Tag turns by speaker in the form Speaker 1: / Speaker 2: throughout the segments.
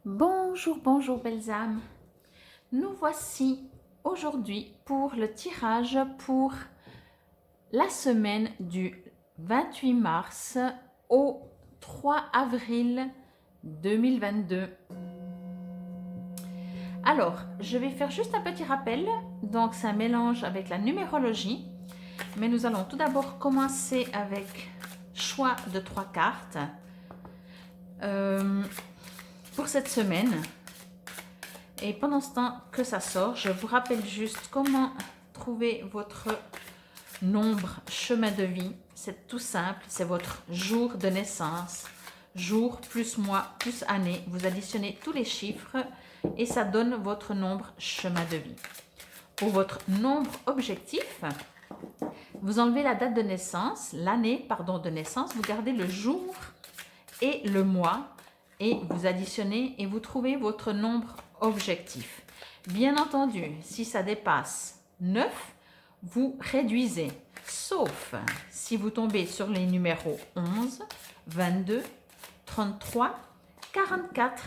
Speaker 1: Bonjour, bonjour belles âmes. Nous voici aujourd'hui pour le tirage pour la semaine du 28 mars au 3 avril 2022. Alors, je vais faire juste un petit rappel. Donc, c'est un mélange avec la numérologie. Mais nous allons tout d'abord commencer avec choix de 3 cartes pour cette semaine. Et pendant ce temps que ça sort, je vous rappelle juste comment trouver votre nombre chemin de vie. C'est tout simple, c'est votre jour de naissance. Jour plus mois plus année. Vous additionnez tous les chiffres et ça donne votre nombre chemin de vie. Pour votre nombre objectif, vous enlevez la date de naissance, l'année de naissance, vous gardez le jour et le mois et vous additionnez et vous trouvez votre nombre objectif. Bien entendu, si ça dépasse 9, vous réduisez, sauf si vous tombez sur les numéros 11, 22, 33, 44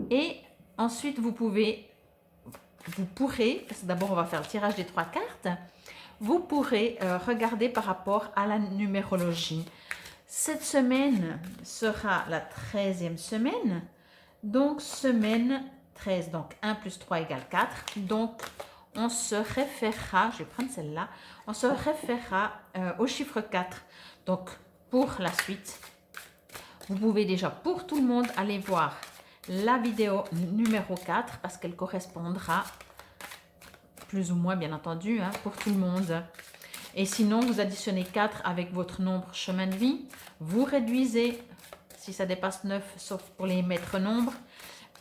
Speaker 1: et ensuite vous pourrez, d'abord on va faire le tirage des 3 cartes, vous pourrez regarder par rapport à la numérologie. Cette semaine sera la 13e semaine, donc semaine 13, donc 1 plus 3 égale 4. Donc, on se référera, je vais prendre celle-là, on se référera au chiffre 4. Donc, pour la suite, vous pouvez déjà pour tout le monde aller voir la vidéo numéro 4 parce qu'elle correspondra plus ou moins, bien entendu, pour tout le monde. Et sinon, vous additionnez 4 avec votre nombre chemin de vie. Vous réduisez si ça dépasse 9, sauf pour les maîtres nombres.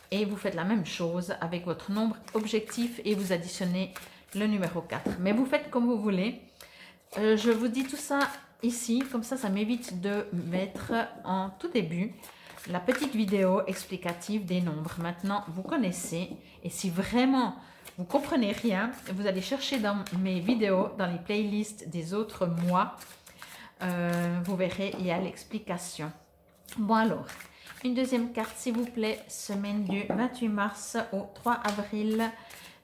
Speaker 1: Et vous faites la même chose avec votre nombre objectif et vous additionnez le numéro 4. Mais vous faites comme vous voulez. Je vous dis tout ça ici, comme ça m'évite de mettre en tout début la petite vidéo explicative des nombres. Maintenant, vous connaissez. Et si vraiment vous comprenez rien, vous allez chercher dans mes vidéos, dans les playlists des autres mois. Vous verrez, il y a l'explication. Bon alors, une deuxième carte s'il vous plaît, semaine du 28 mars au 3 avril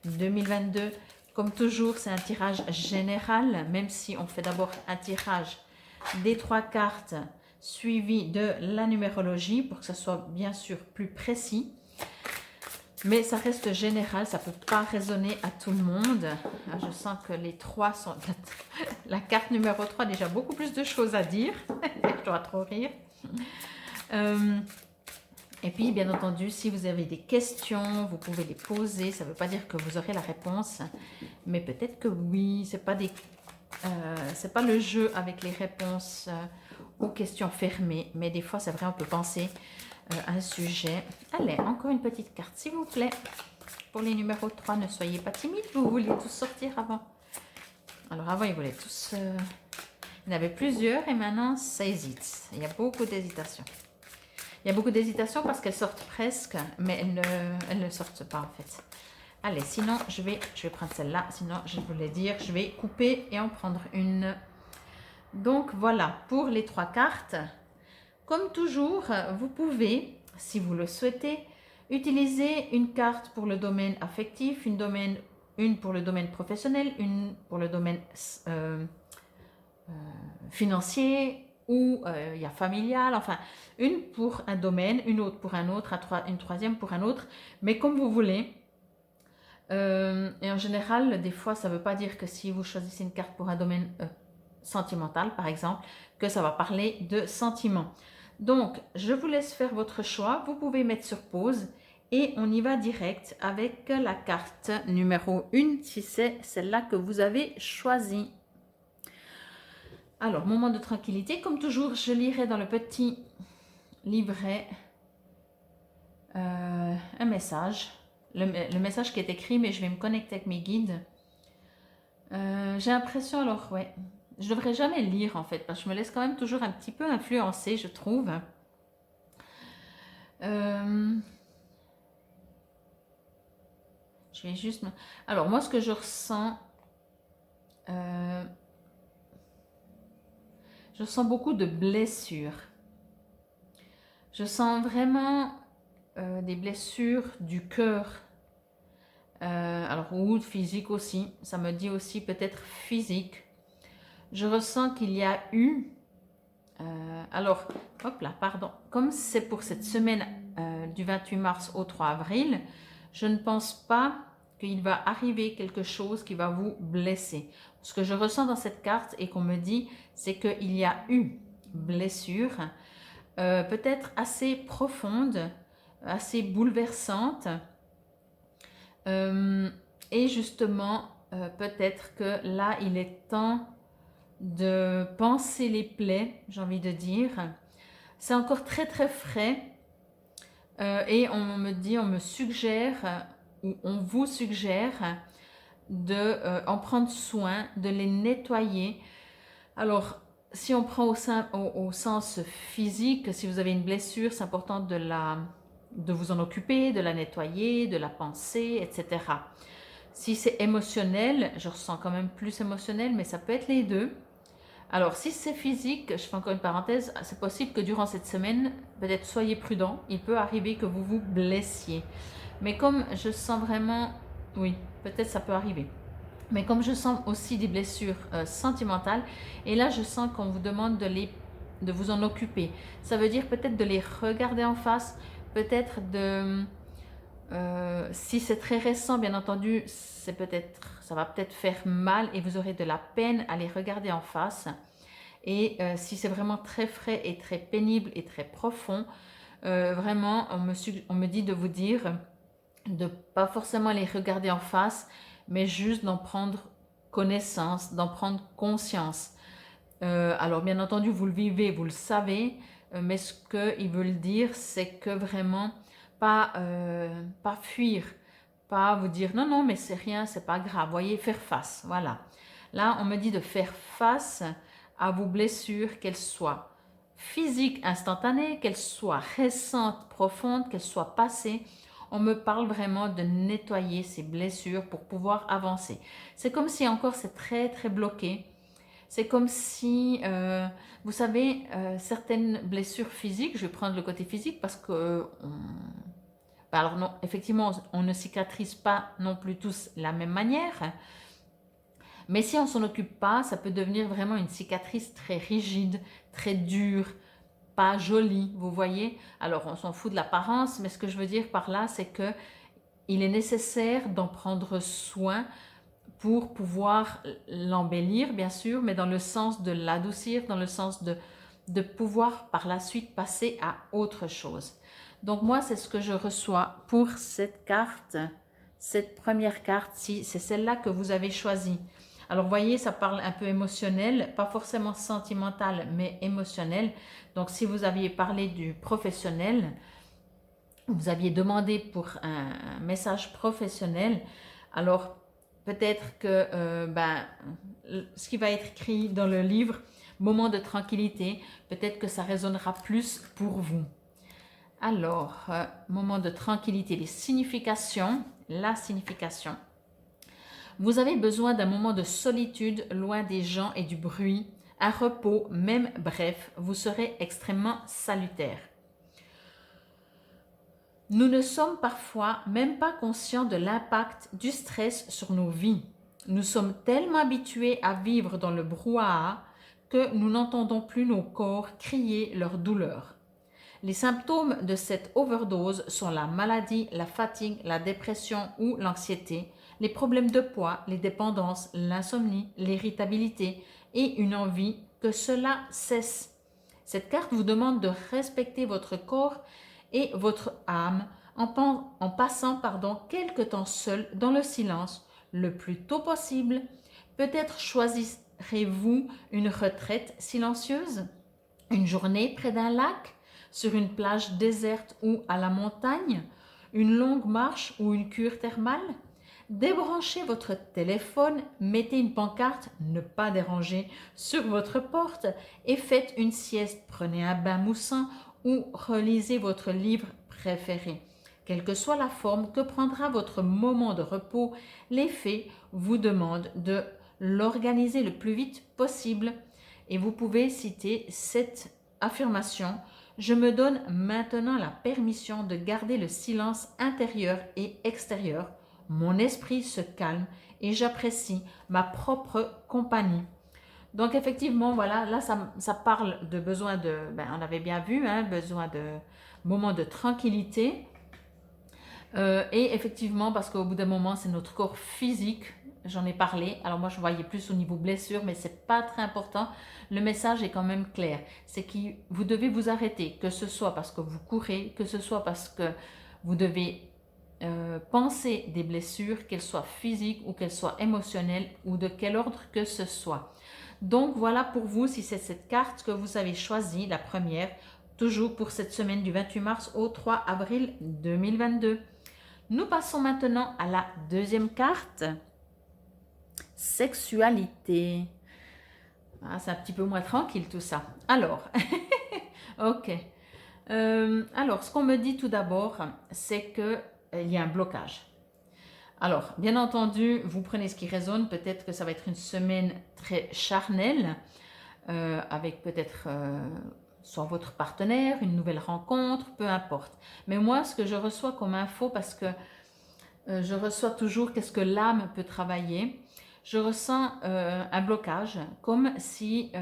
Speaker 1: 2022. Comme toujours, c'est un tirage général, même si on fait d'abord un tirage des 3 cartes suivi de la numérologie pour que ça soit bien sûr plus précis. Mais ça reste général, ça ne peut pas résonner à tout le monde. Je sens que les 3 sont... La carte numéro 3 a déjà beaucoup plus de choses à dire. Je dois trop rire. Et puis, bien entendu, si vous avez des questions, vous pouvez les poser. Ça ne veut pas dire que vous aurez la réponse, mais peut-être que oui. C'est pas le jeu avec les réponses aux questions fermées. Mais des fois, c'est vrai, on peut penser à un sujet. Allez, encore une petite carte, s'il vous plaît. Pour les numéros 3, ne soyez pas timides. Vous voulez tous sortir avant. Alors, avant, ils voulaient tous... Il y en avait plusieurs et maintenant, ça hésite. Il y a beaucoup d'hésitation. Il y a beaucoup d'hésitation parce qu'elles sortent presque, mais elles ne sortent pas en fait. Allez, sinon, je vais prendre celle-là. Sinon, je voulais dire, je vais couper et en prendre une. Donc, voilà, pour les 3 cartes. Comme toujours, vous pouvez, si vous le souhaitez, utiliser une carte pour le domaine affectif, une pour le domaine professionnel, une pour le domaine financier, ou il y a familial, enfin, une pour un domaine, une autre pour un autre, une troisième pour un autre, mais comme vous voulez. Et en général, des fois, ça ne veut pas dire que si vous choisissez une carte pour un domaine sentimental, par exemple, que ça va parler de sentiments. Donc, je vous laisse faire votre choix. Vous pouvez mettre sur pause et on y va direct avec la carte numéro 1, si c'est celle-là que vous avez choisie. Alors, moment de tranquillité. Comme toujours, je lirai dans le petit livret un message. Le message qui est écrit, mais je vais me connecter avec mes guides. J'ai l'impression, alors, ouais, je ne devrais jamais lire en fait, parce que je me laisse quand même toujours un petit peu influencer, je trouve. Je vais juste... Alors, moi, ce que je ressens... je sens beaucoup de blessures. Je sens vraiment des blessures du cœur, alors ou physique aussi, ça me dit aussi peut-être physique. Je ressens qu'il y a eu, alors, hop là, pardon, comme c'est pour cette semaine du 28 mars au 3 avril, je ne pense pas qu'il va arriver quelque chose qui va vous blesser. Ce que je ressens dans cette carte et qu'on me dit, c'est qu'il y a eu blessure, peut-être assez profonde, assez bouleversante. Et justement, peut-être que là, il est temps de panser les plaies, j'ai envie de dire. C'est encore très très frais et on me dit, on me suggère ou on vous suggère de en prendre soin, de les nettoyer. Alors, si on prend au sens physique, si vous avez une blessure, c'est important de vous en occuper, de la nettoyer, de la panser, etc. Si c'est émotionnel, je ressens quand même plus émotionnel, mais ça peut être les deux. Alors, si c'est physique, je fais encore une parenthèse, c'est possible que durant cette semaine, peut-être soyez prudent, il peut arriver que vous vous blessiez. Mais comme je sens vraiment, oui, peut-être ça peut arriver. Mais comme je sens aussi des blessures sentimentales, et là je sens qu'on vous demande de vous en occuper. Ça veut dire peut-être de les regarder en face, peut-être de... si c'est très récent, bien entendu, ça va peut-être faire mal et vous aurez de la peine à les regarder en face. Et si c'est vraiment très frais et très pénible et très profond, vraiment, on me dit de vous dire de pas forcément les regarder en face, mais juste d'en prendre connaissance, d'en prendre conscience. Alors bien entendu, vous le vivez, vous le savez, mais ce qu'ils veulent dire, c'est que vraiment, pas fuir, pas vous dire non, non, mais c'est rien, c'est pas grave, voyez, faire face, voilà. Là, on me dit de faire face à vos blessures, qu'elles soient physiques, instantanées, qu'elles soient récentes, profondes, qu'elles soient passées. On me parle vraiment de nettoyer ces blessures pour pouvoir avancer. C'est comme si encore c'est très très bloqué. C'est comme si, vous savez, certaines blessures physiques, je vais prendre le côté physique parce que, alors non, effectivement, on ne cicatrise pas non plus tous de la même manière. Mais si on ne s'en occupe pas, ça peut devenir vraiment une cicatrice très rigide, très dure, pas jolie, vous voyez. Alors on s'en fout de l'apparence, mais ce que je veux dire par là, c'est que il est nécessaire d'en prendre soin pour pouvoir l'embellir, bien sûr, mais dans le sens de l'adoucir, dans le sens de pouvoir par la suite passer à autre chose. Donc moi, c'est ce que je reçois pour cette carte, cette première carte-ci, c'est celle-là que vous avez choisie. Alors, vous voyez, ça parle un peu émotionnel, pas forcément sentimental, mais émotionnel. Donc, si vous aviez parlé du professionnel, vous aviez demandé pour un message professionnel, alors peut-être que ce qui va être écrit dans le livre, moment de tranquillité, peut-être que ça résonnera plus pour vous. Alors, moment de tranquillité, les significations, la signification. Vous avez besoin d'un moment de solitude, loin des gens et du bruit, un repos, même bref, vous serez extrêmement salutaire. Nous ne sommes parfois même pas conscients de l'impact du stress sur nos vies. Nous sommes tellement habitués à vivre dans le brouhaha que nous n'entendons plus nos corps crier leur douleur. Les symptômes de cette overdose sont la maladie, la fatigue, la dépression ou l'anxiété, les problèmes de poids, les dépendances, l'insomnie, l'irritabilité et une envie que cela cesse. Cette carte vous demande de respecter votre corps et votre âme en passant quelque temps seul dans le silence le plus tôt possible. Peut-être choisirez-vous une retraite silencieuse, une journée près d'un lac, sur une plage déserte ou à la montagne, une longue marche ou une cure thermale. Débranchez votre téléphone, mettez une pancarte « Ne pas déranger » sur votre porte et faites une sieste. Prenez un bain moussant ou relisez votre livre préféré. Quelle que soit la forme que prendra votre moment de repos, les fées vous demandent de l'organiser le plus vite possible. Et vous pouvez citer cette affirmation Je me donne maintenant la permission de garder le silence intérieur et extérieur. Mon esprit se calme et j'apprécie ma propre compagnie. Donc effectivement, voilà, là ça parle de besoin de, on avait bien vu, hein, besoin de moments de tranquillité. Et effectivement, parce qu'au bout d'un moment, c'est notre corps physique, j'en ai parlé. Alors moi, je voyais plus au niveau blessure, mais c'est pas très important. Le message est quand même clair. C'est que vous devez vous arrêter, que ce soit parce que vous courez, que ce soit parce que vous devez penser des blessures, qu'elles soient physiques ou qu'elles soient émotionnelles ou de quel ordre que ce soit. Donc voilà pour vous, si c'est cette carte que vous avez choisie, la première, toujours pour cette semaine du 28 mars au 3 avril 2022. Nous passons maintenant à la deuxième carte, sexualité. Ah, c'est un petit peu moins tranquille tout ça. Alors, ok. Alors, ce qu'on me dit tout d'abord, c'est qu'il y a un blocage. Alors, bien entendu, vous prenez ce qui résonne. Peut-être que ça va être une semaine très charnelle, avec peut-être soit votre partenaire, une nouvelle rencontre, peu importe. Mais moi, ce que je reçois comme info, parce que je reçois toujours qu'est-ce que l'âme peut travailler, je ressens un blocage, comme si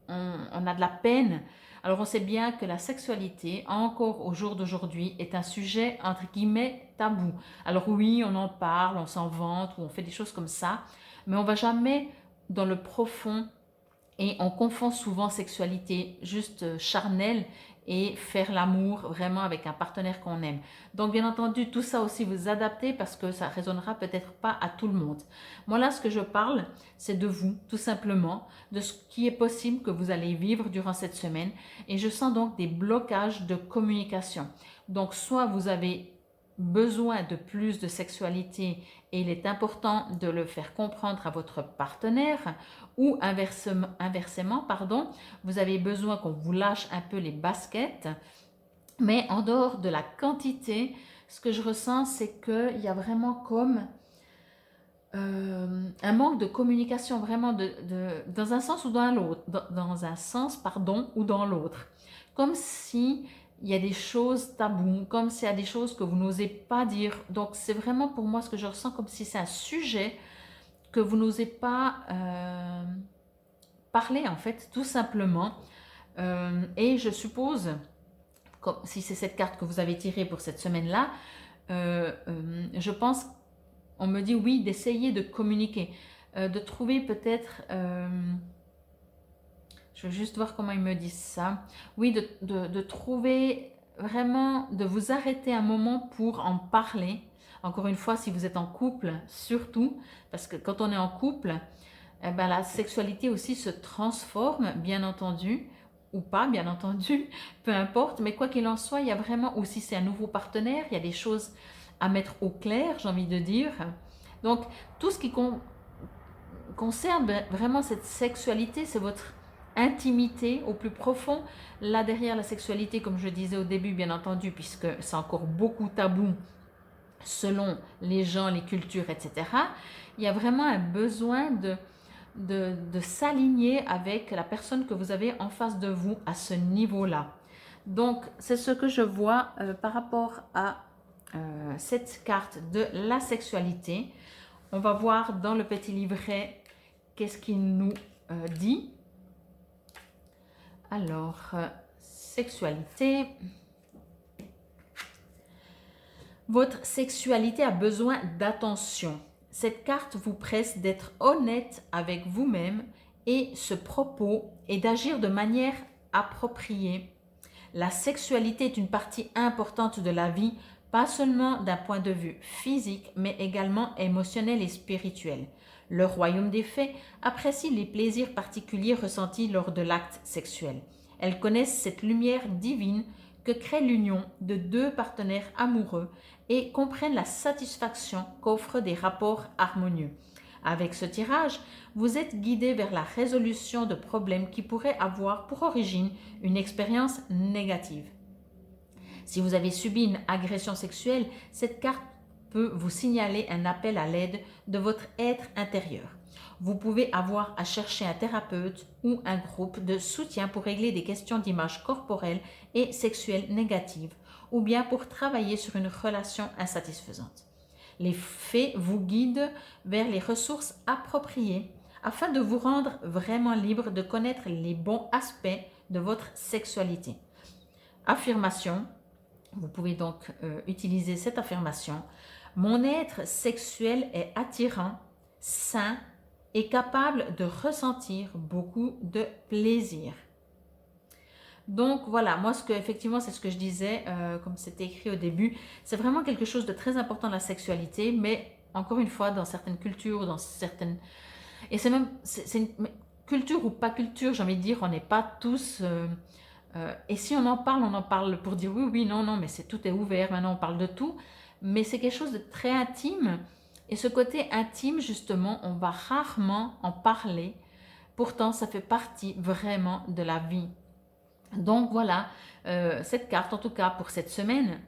Speaker 1: on a de la peine. Alors on sait bien que la sexualité, encore au jour d'aujourd'hui, est un sujet entre guillemets tabou. Alors oui, on en parle, on s'en vante, ou on fait des choses comme ça, mais on ne va jamais dans le profond. Et on confond souvent sexualité juste charnelle et faire l'amour vraiment avec un partenaire qu'on aime. Donc bien entendu, tout ça aussi vous adaptez parce que ça résonnera peut-être pas à tout le monde. Moi là, ce que je parle, c'est de vous, tout simplement, de ce qui est possible que vous allez vivre durant cette semaine. Et je sens donc des blocages de communication. Donc soit vous avez besoin de plus de sexualité et il est important de le faire comprendre à votre partenaire, ou inversement, vous avez besoin qu'on vous lâche un peu les baskets. Mais en dehors de la quantité, ce que je ressens, c'est qu'il y a vraiment comme un manque de communication, vraiment dans un sens ou dans l'autre, dans un sens, pardon, ou dans l'autre. Comme si il y a des choses taboues, comme s'il y a des choses que vous n'osez pas dire. Donc c'est vraiment pour moi ce que je ressens, comme si c'est un sujet que vous n'osez pas parler en fait, tout simplement. Et je suppose, si c'est cette carte que vous avez tirée pour cette semaine-là, je pense, on me dit oui, d'essayer de communiquer, de trouver peut-être... je vais juste voir comment ils me disent ça. Oui, de trouver vraiment, de vous arrêter un moment pour en parler. Encore une fois, si vous êtes en couple, surtout, parce que quand on est en couple, eh ben, la sexualité aussi se transforme, bien entendu, ou pas, bien entendu, peu importe. Mais quoi qu'il en soit, il y a vraiment, ou si c'est un nouveau partenaire, il y a des choses à mettre au clair, j'ai envie de dire. Donc, tout ce qui concerne vraiment cette sexualité, c'est votre intimité au plus profond. Là derrière la sexualité, comme je disais au début, bien entendu, puisque c'est encore beaucoup tabou selon les gens, les cultures, etc. Il y a vraiment un besoin de s'aligner avec la personne que vous avez en face de vous à ce niveau-là. Donc, c'est ce que je vois par rapport à cette carte de la sexualité. On va voir dans le petit livret qu'est-ce qu'il nous dit. Alors, sexualité. Votre sexualité a besoin d'attention. Cette carte vous presse d'être honnête avec vous-même et ce propos et d'agir de manière appropriée. La sexualité est une partie importante de la vie, pas seulement d'un point de vue physique, mais également émotionnel et spirituel. Le royaume des fées apprécie les plaisirs particuliers ressentis lors de l'acte sexuel. Elles connaissent cette lumière divine que crée l'union de deux partenaires amoureux et comprennent la satisfaction qu'offrent des rapports harmonieux. Avec ce tirage, vous êtes guidé vers la résolution de problèmes qui pourraient avoir pour origine une expérience négative. Si vous avez subi une agression sexuelle, cette carte peut vous signaler un appel à l'aide de votre être intérieur. Vous pouvez avoir à chercher un thérapeute ou un groupe de soutien pour régler des questions d'image corporelle et sexuelle négatives ou bien pour travailler sur une relation insatisfaisante. Les fées vous guident vers les ressources appropriées afin de vous rendre vraiment libre de connaître les bons aspects de votre sexualité. Affirmation, vous pouvez donc utiliser cette affirmation. Mon être sexuel est attirant, sain et capable de ressentir beaucoup de plaisir. Donc voilà, moi effectivement c'est ce que je disais, comme c'était écrit au début, c'est vraiment quelque chose de très important la sexualité, mais encore une fois dans certaines cultures, dans certaines... Et c'est même, c'est une culture ou pas culture, j'ai envie de dire, on n'est pas tous... et si on en parle pour dire oui, oui, non, non, mais tout est ouvert, maintenant on parle de tout, mais c'est quelque chose de très intime, et ce côté intime justement, on va rarement en parler, pourtant ça fait partie vraiment de la vie. Donc voilà, cette carte, en tout cas pour cette semaine,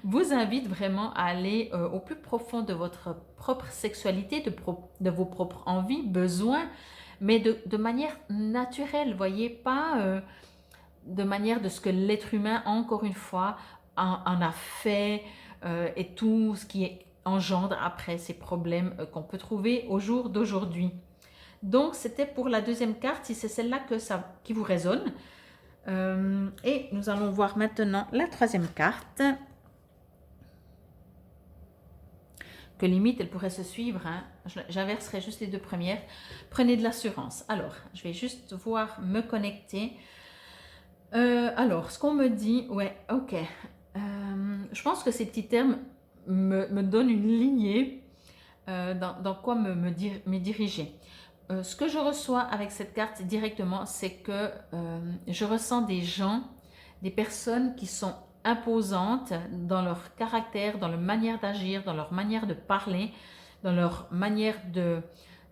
Speaker 1: vous invite vraiment à aller au plus profond de votre propre sexualité, de vos propres envies, besoins, mais de manière naturelle, voyez, pas de manière de ce que l'être humain, encore une fois, en a fait et tout ce qui engendre après ces problèmes qu'on peut trouver au jour d'aujourd'hui. Donc c'était pour la deuxième carte, si c'est celle-là qui vous résonne. Et nous allons voir maintenant la troisième carte. Que limite, elle pourrait se suivre. Hein. J'inverserai juste les deux premières. Prenez de l'assurance. Alors, je vais juste voir me connecter. Alors, ce qu'on me dit, ouais, ok. Je pense que ces petits termes me donnent une lignée dans quoi me diriger. Ce que je reçois avec cette carte directement, c'est que je ressens des gens, des personnes qui sont imposantes dans leur caractère, dans leur manière d'agir, dans leur manière de parler, dans leur manière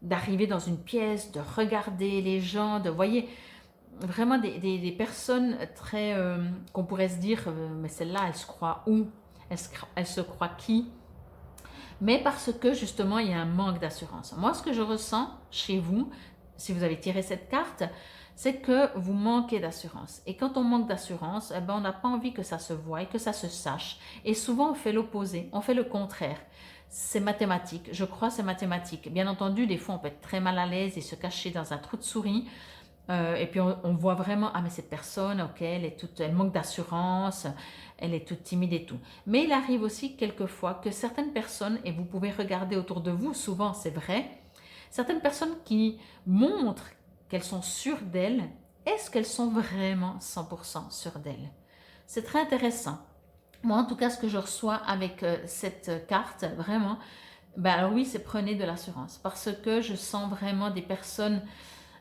Speaker 1: d'arriver dans une pièce, de regarder les gens, de, voyez, vraiment des personnes très, qu'on pourrait se dire, mais celle-là, elle se croit où? Elle se croit qui? Mais parce que justement, il y a un manque d'assurance. Moi, ce que je ressens chez vous, si vous avez tiré cette carte, c'est que vous manquez d'assurance. Et quand on manque d'assurance, eh ben, on n'a pas envie que ça se voie, que ça se sache. Et souvent, on fait l'opposé, on fait le contraire. C'est mathématique, je crois c'est mathématique. Bien entendu, des fois, on peut être très mal à l'aise et se cacher dans un trou de souris. Et puis on voit vraiment, ah mais cette personne, ok, elle manque d'assurance, elle est toute timide et tout. Mais il arrive aussi quelquefois que certaines personnes, et vous pouvez regarder autour de vous, souvent c'est vrai, certaines personnes qui montrent qu'elles sont sûres d'elles, est-ce qu'elles sont vraiment 100% sûres d'elles? C'est très intéressant. Moi en tout cas, ce que je reçois avec cette carte, vraiment, ben alors oui, c'est prenez de l'assurance, parce que je sens vraiment des personnes...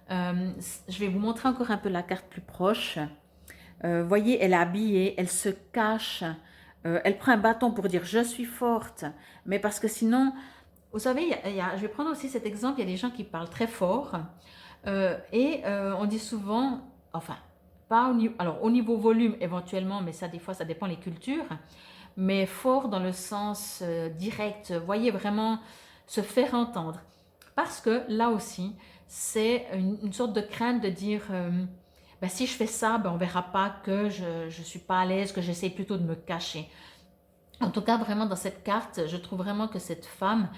Speaker 1: je vais vous montrer encore un peu la carte plus proche. Voyez, elle est habillée, elle se cache, elle prend un bâton pour dire je suis forte, mais parce que sinon, vous savez, je vais prendre aussi cet exemple, il y a des gens qui parlent très fort et on dit souvent, enfin, pas au niveau volume éventuellement, mais ça des fois ça dépend les cultures, mais fort dans le sens direct, voyez vraiment se faire entendre. Parce que là aussi, c'est une sorte de crainte de dire ben, si je fais ça, ben, on ne verra pas que je ne suis pas à l'aise, que j'essaie plutôt de me cacher. En tout cas, vraiment dans cette carte, je trouve vraiment que cette femme,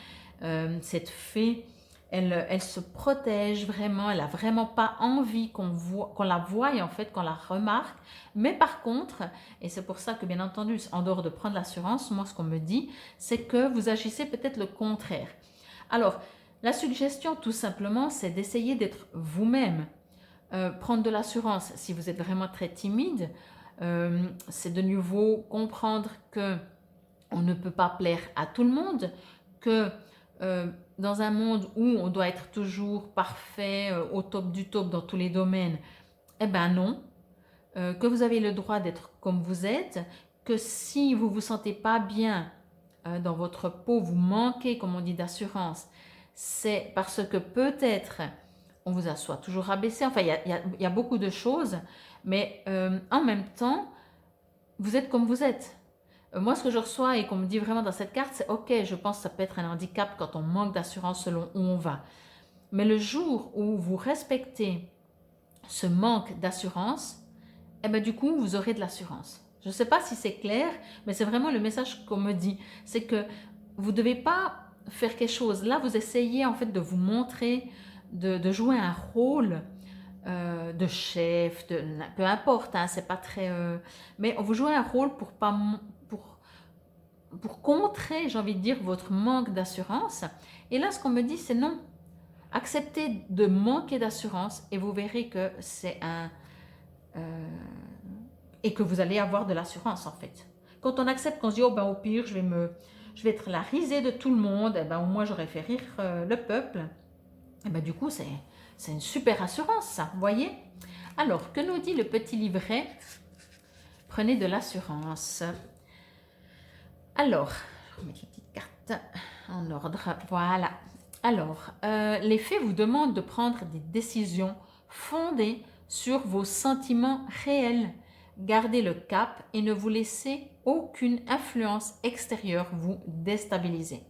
Speaker 1: cette fée, elle se protège vraiment, elle n'a vraiment pas envie qu'on la voie en fait, qu'on la remarque. Mais par contre, et c'est pour ça que bien entendu, en dehors de prendre l'assurance, moi ce qu'on me dit, c'est que vous agissez peut-être le contraire. Alors, la suggestion tout simplement, c'est d'essayer d'être vous-même. Prendre de l'assurance si vous êtes vraiment très timide, c'est de nouveau comprendre que on ne peut pas plaire à tout le monde, que dans un monde où on doit être toujours parfait, au top du top dans tous les domaines, eh ben non, que vous avez le droit d'être comme vous êtes, que si vous ne vous sentez pas bien dans votre peau, vous manquez, comme on dit, d'assurance, c'est parce que peut-être on vous a soit toujours rabaissé, enfin il y a beaucoup de choses, mais en même temps, vous êtes comme vous êtes. Moi, ce que je reçois et qu'on me dit vraiment dans cette carte, c'est ok, je pense que ça peut être un handicap quand on manque d'assurance selon où on va. Mais le jour où vous respectez ce manque d'assurance, eh ben, du coup, vous aurez de l'assurance. Je ne sais pas si c'est clair, mais c'est vraiment le message qu'on me dit. C'est que vous ne devez pas faire quelque chose. Là, vous essayez en fait de vous montrer, de jouer un rôle de chef, peu importe, hein, c'est pas très... mais vous jouez un rôle pour contrer, j'ai envie de dire, votre manque d'assurance. Et là, ce qu'on me dit, c'est non. Acceptez de manquer d'assurance et vous verrez que c'est un... et que vous allez avoir de l'assurance en fait. Quand on accepte, qu'on se dit, oh ben au pire, je vais être la risée de tout le monde, et ben au moins j'aurais fait rire le peuple. Et ben du coup, c'est une super assurance ça, vous voyez. Alors, que nous dit le petit livret? Prenez de l'assurance. Alors, je vais mettre les petites cartes en ordre. Voilà. Alors, les faits vous demandent de prendre des décisions fondées sur vos sentiments réels. Gardez le cap et ne vous laissez aucune influence extérieure vous déstabiliser.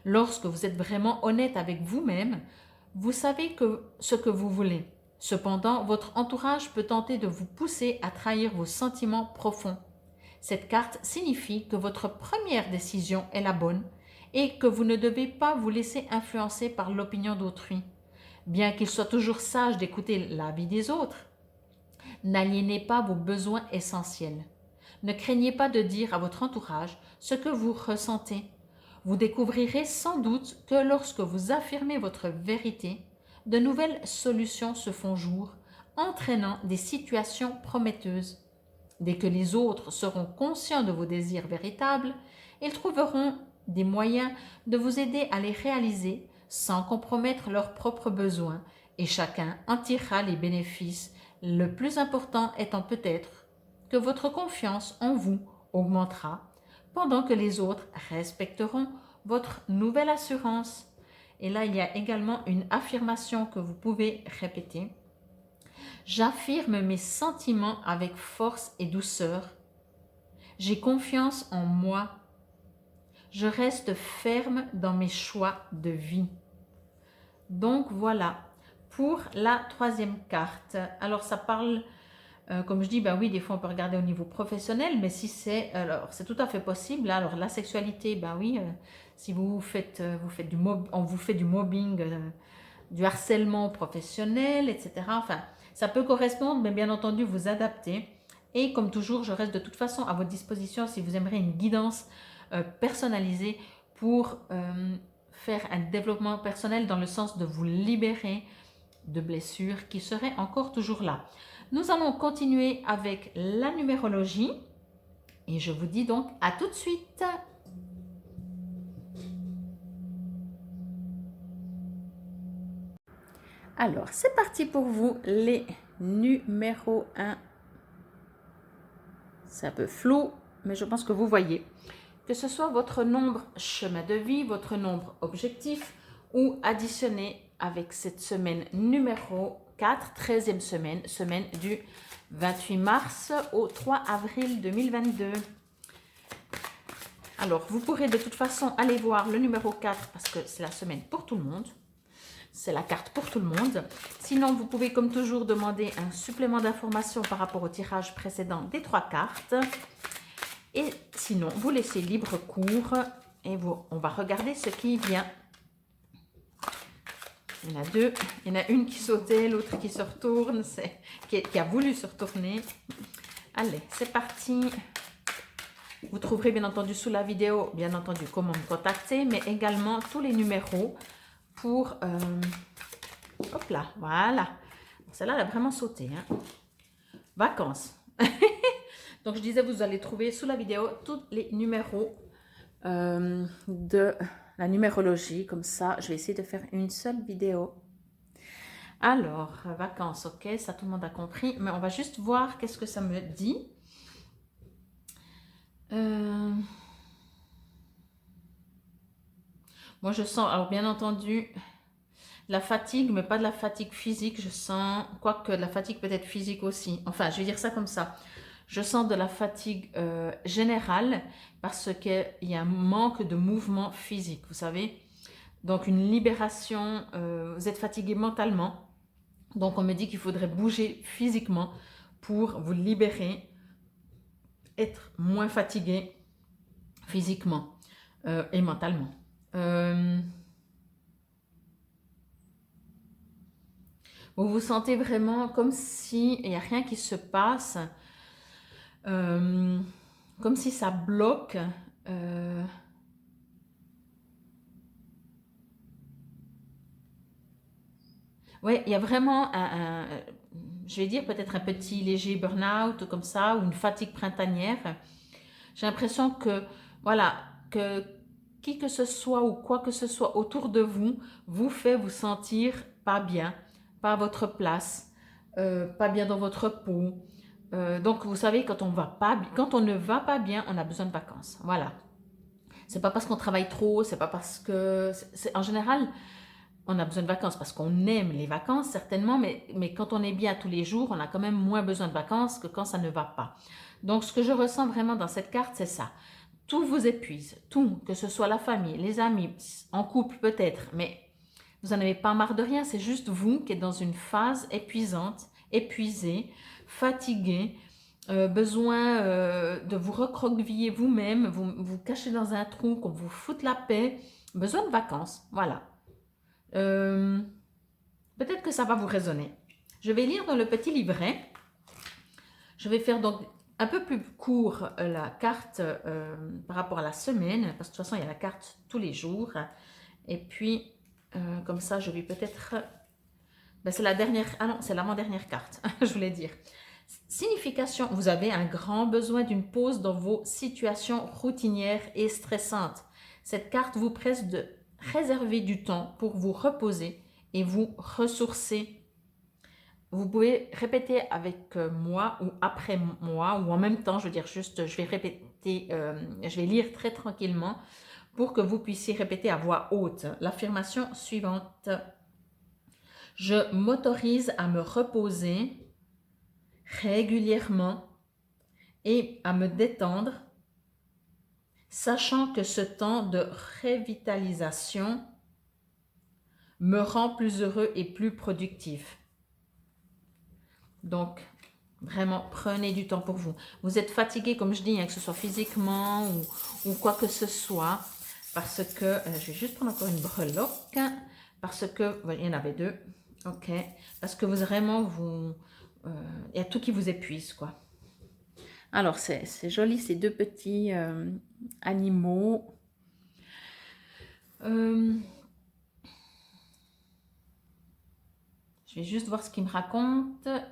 Speaker 1: Lorsque vous êtes vraiment honnête avec vous-même, vous savez ce que vous voulez. Cependant, votre entourage peut tenter de vous pousser à trahir vos sentiments profonds. Cette carte signifie que votre première décision est la bonne et que vous ne devez pas vous laisser influencer par l'opinion d'autrui. Bien qu'il soit toujours sage d'écouter l'avis des autres, n'aliénez pas vos besoins essentiels. Ne craignez pas de dire à votre entourage ce que vous ressentez. Vous découvrirez sans doute que lorsque vous affirmez votre vérité, de nouvelles solutions se font jour, entraînant des situations prometteuses. Dès que les autres seront conscients de vos désirs véritables, ils trouveront des moyens de vous aider à les réaliser sans compromettre leurs propres besoins et chacun en tirera les bénéfices, le plus important étant peut-être que votre confiance en vous augmentera pendant que les autres respecteront votre nouvelle assurance. Et là, il y a également une affirmation que vous pouvez répéter. J'affirme mes sentiments avec force et douceur. J'ai confiance en moi. Je reste ferme dans mes choix de vie. Donc voilà, pour la troisième carte. Alors ça parle, comme je dis, ben oui, des fois on peut regarder au niveau professionnel, mais si c'est, alors c'est tout à fait possible. Alors la sexualité, ben oui, si on vous fait du mobbing, du harcèlement professionnel, etc. Enfin, ça peut correspondre, mais bien entendu, vous adaptez. Et comme toujours, je reste de toute façon à votre disposition si vous aimeriez une guidance personnalisée pour faire un développement personnel dans le sens de vous libérer de blessures qui seraient encore toujours là. Nous allons continuer avec la numérologie et je vous dis donc à tout de suite. Alors, c'est parti pour vous, les numéros 1. C'est un peu flou, mais je pense que vous voyez. Que ce soit votre nombre chemin de vie, votre nombre objectif ou additionné avec cette semaine numéro 4, 13e semaine, semaine du 28 mars au 3 avril 2022. Alors, vous pourrez de toute façon aller voir le numéro 4 parce que c'est la semaine pour tout le monde. C'est la carte pour tout le monde. Sinon, vous pouvez comme toujours demander un supplément d'information par rapport au tirage précédent des 3 cartes. Et sinon, vous laissez libre cours et on va regarder ce qui vient. Il y en a deux. Il y en a une qui sautait, l'autre qui se retourne, qui a voulu se retourner. Allez, c'est parti. Vous trouverez bien entendu sous la vidéo, bien entendu, comment me contacter, mais également tous les numéros pour... hop là, voilà. Celle-là, elle a vraiment sauté. Hein. Vacances. Donc, je disais, vous allez trouver sous la vidéo tous les numéros de la numérologie. Comme ça, je vais essayer de faire une seule vidéo. Alors, vacances, ok, ça tout le monde a compris. Mais on va juste voir qu'est-ce que ça me dit. Moi, je sens, alors bien entendu, la fatigue, mais pas de la fatigue physique. Je sens, quoique de la fatigue peut-être physique aussi. Enfin, je vais dire ça comme ça. Je sens de la fatigue générale parce qu'il y a un manque de mouvement physique, vous savez. Donc une libération, vous êtes fatigué mentalement. Donc on me dit qu'il faudrait bouger physiquement pour vous libérer, être moins fatigué physiquement et mentalement. Vous vous sentez vraiment comme si il n'y a rien qui se passe, comme si ça bloque. Oui, il y a vraiment je vais dire peut-être un petit léger burn-out comme ça, ou une fatigue printanière. J'ai l'impression que, voilà, que qui que ce soit ou quoi que ce soit autour de vous, vous fait vous sentir pas bien, pas à votre place, pas bien dans votre peau. Donc, vous savez, quand on ne va pas bien, on a besoin de vacances. Voilà. C'est pas parce qu'on travaille trop, c'est pas parce que... En général, on a besoin de vacances parce qu'on aime les vacances, certainement, mais quand on est bien tous les jours, on a quand même moins besoin de vacances que quand ça ne va pas. Donc, ce que je ressens vraiment dans cette carte, c'est ça. Tout vous épuise, tout, que ce soit la famille, les amis, en couple peut-être, mais vous n'en avez pas marre de rien, c'est juste vous qui êtes dans une phase épuisante, épuisé, fatigué, besoin de vous recroqueviller vous-même, vous cacher dans un trou, qu'on vous foute la paix, besoin de vacances, voilà. Peut-être que ça va vous résonner. Je vais lire dans le petit livret. Je vais faire donc un peu plus court la carte par rapport à la semaine, parce que de toute façon, il y a la carte tous les jours. Et puis, comme ça, je vais peut-être... Ben, c'est la dernière... Ah non, c'est l'avant-dernière carte, je voulais dire. Signification, vous avez un grand besoin d'une pause dans vos situations routinières et stressantes. Cette carte vous presse de réserver du temps pour vous reposer et vous ressourcer. Vous pouvez répéter avec moi ou après moi ou en même temps, je veux dire juste, je vais répéter, je vais lire très tranquillement pour que vous puissiez répéter à voix haute l'affirmation suivante. Je m'autorise à me reposer régulièrement et à me détendre, sachant que ce temps de revitalisation me rend plus heureux et plus productif. Donc, vraiment, prenez du temps pour vous. Vous êtes fatigué, comme je dis, hein, que ce soit physiquement ou quoi que ce soit, parce que, je vais juste prendre encore une breloque, parce que, il y en avait deux, ok, parce que vous vraiment, il y a tout qui vous épuise, quoi. Alors, c'est joli, ces deux petits animaux. Je vais juste voir ce qu'ils me racontent.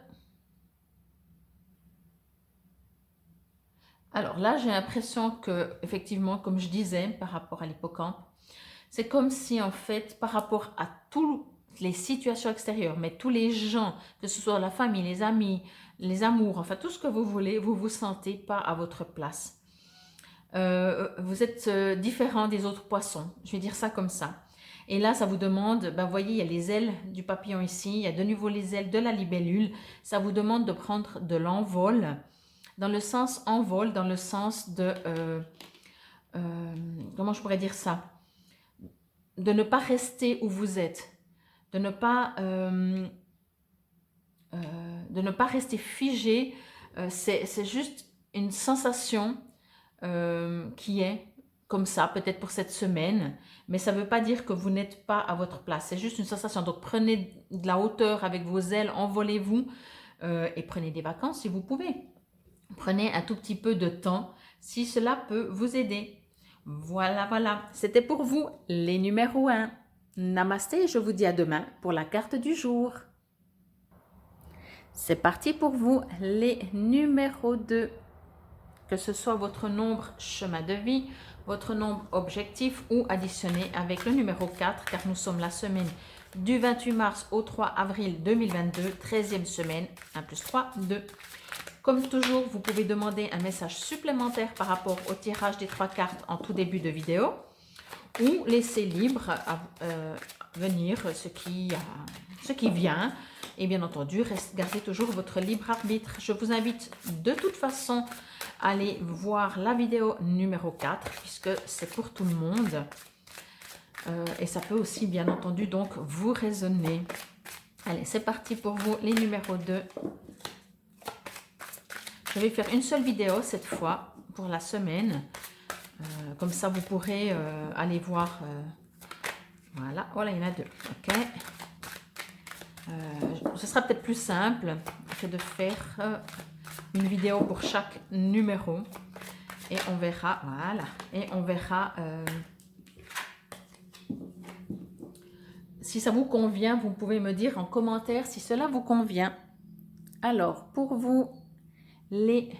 Speaker 1: Alors là, j'ai l'impression que, effectivement, comme je disais, par rapport à l'hippocampe, c'est comme si, en fait, par rapport à toutes les situations extérieures, mais tous les gens, que ce soit la famille, les amis, les amours, enfin tout ce que vous voulez, vous ne vous sentez pas à votre place. Vous êtes différent des autres poissons, je vais dire ça comme ça. Et là, ça vous demande, ben, vous voyez, il y a les ailes du papillon ici, il y a de nouveau les ailes de la libellule. Ça vous demande de prendre de l'envol, dans le sens envol, dans le sens de, comment je pourrais dire ça? De ne pas rester où vous êtes, de ne pas rester figé. C'est juste une sensation qui est comme ça, peut-être pour cette semaine, mais ça ne veut pas dire que vous n'êtes pas à votre place. C'est juste une sensation. Donc, prenez de la hauteur avec vos ailes, envolez-vous et prenez des vacances si vous pouvez. Prenez un tout petit peu de temps si cela peut vous aider. Voilà, voilà. C'était pour vous les numéros 1. Namasté, je vous dis à demain pour la carte du jour. C'est parti pour vous les numéros 2. Que ce soit votre nombre chemin de vie, votre nombre objectif ou additionné avec le numéro 4, car nous sommes la semaine du 28 mars au 3 avril 2022, 13e semaine, 1 plus 3, 2. Comme toujours, vous pouvez demander un message supplémentaire par rapport au tirage des 3 cartes en tout début de vidéo ou laisser libre à venir ce qui vient. Et bien entendu, gardez toujours votre libre arbitre. Je vous invite de toute façon à aller voir la vidéo numéro 4, puisque c'est pour tout le monde. Et ça peut aussi, bien entendu, donc vous raisonner. Allez, c'est parti pour vous, les numéros 2. Je vais faire une seule vidéo cette fois pour la semaine. Comme ça, vous pourrez aller voir. Voilà, voilà, il y en a 2. Ok. Ce sera peut-être plus simple que de faire une vidéo pour chaque numéro. Et on verra, voilà. Et on verra si ça vous convient. Vous pouvez me dire en commentaire si cela vous convient. Alors, pour vous, les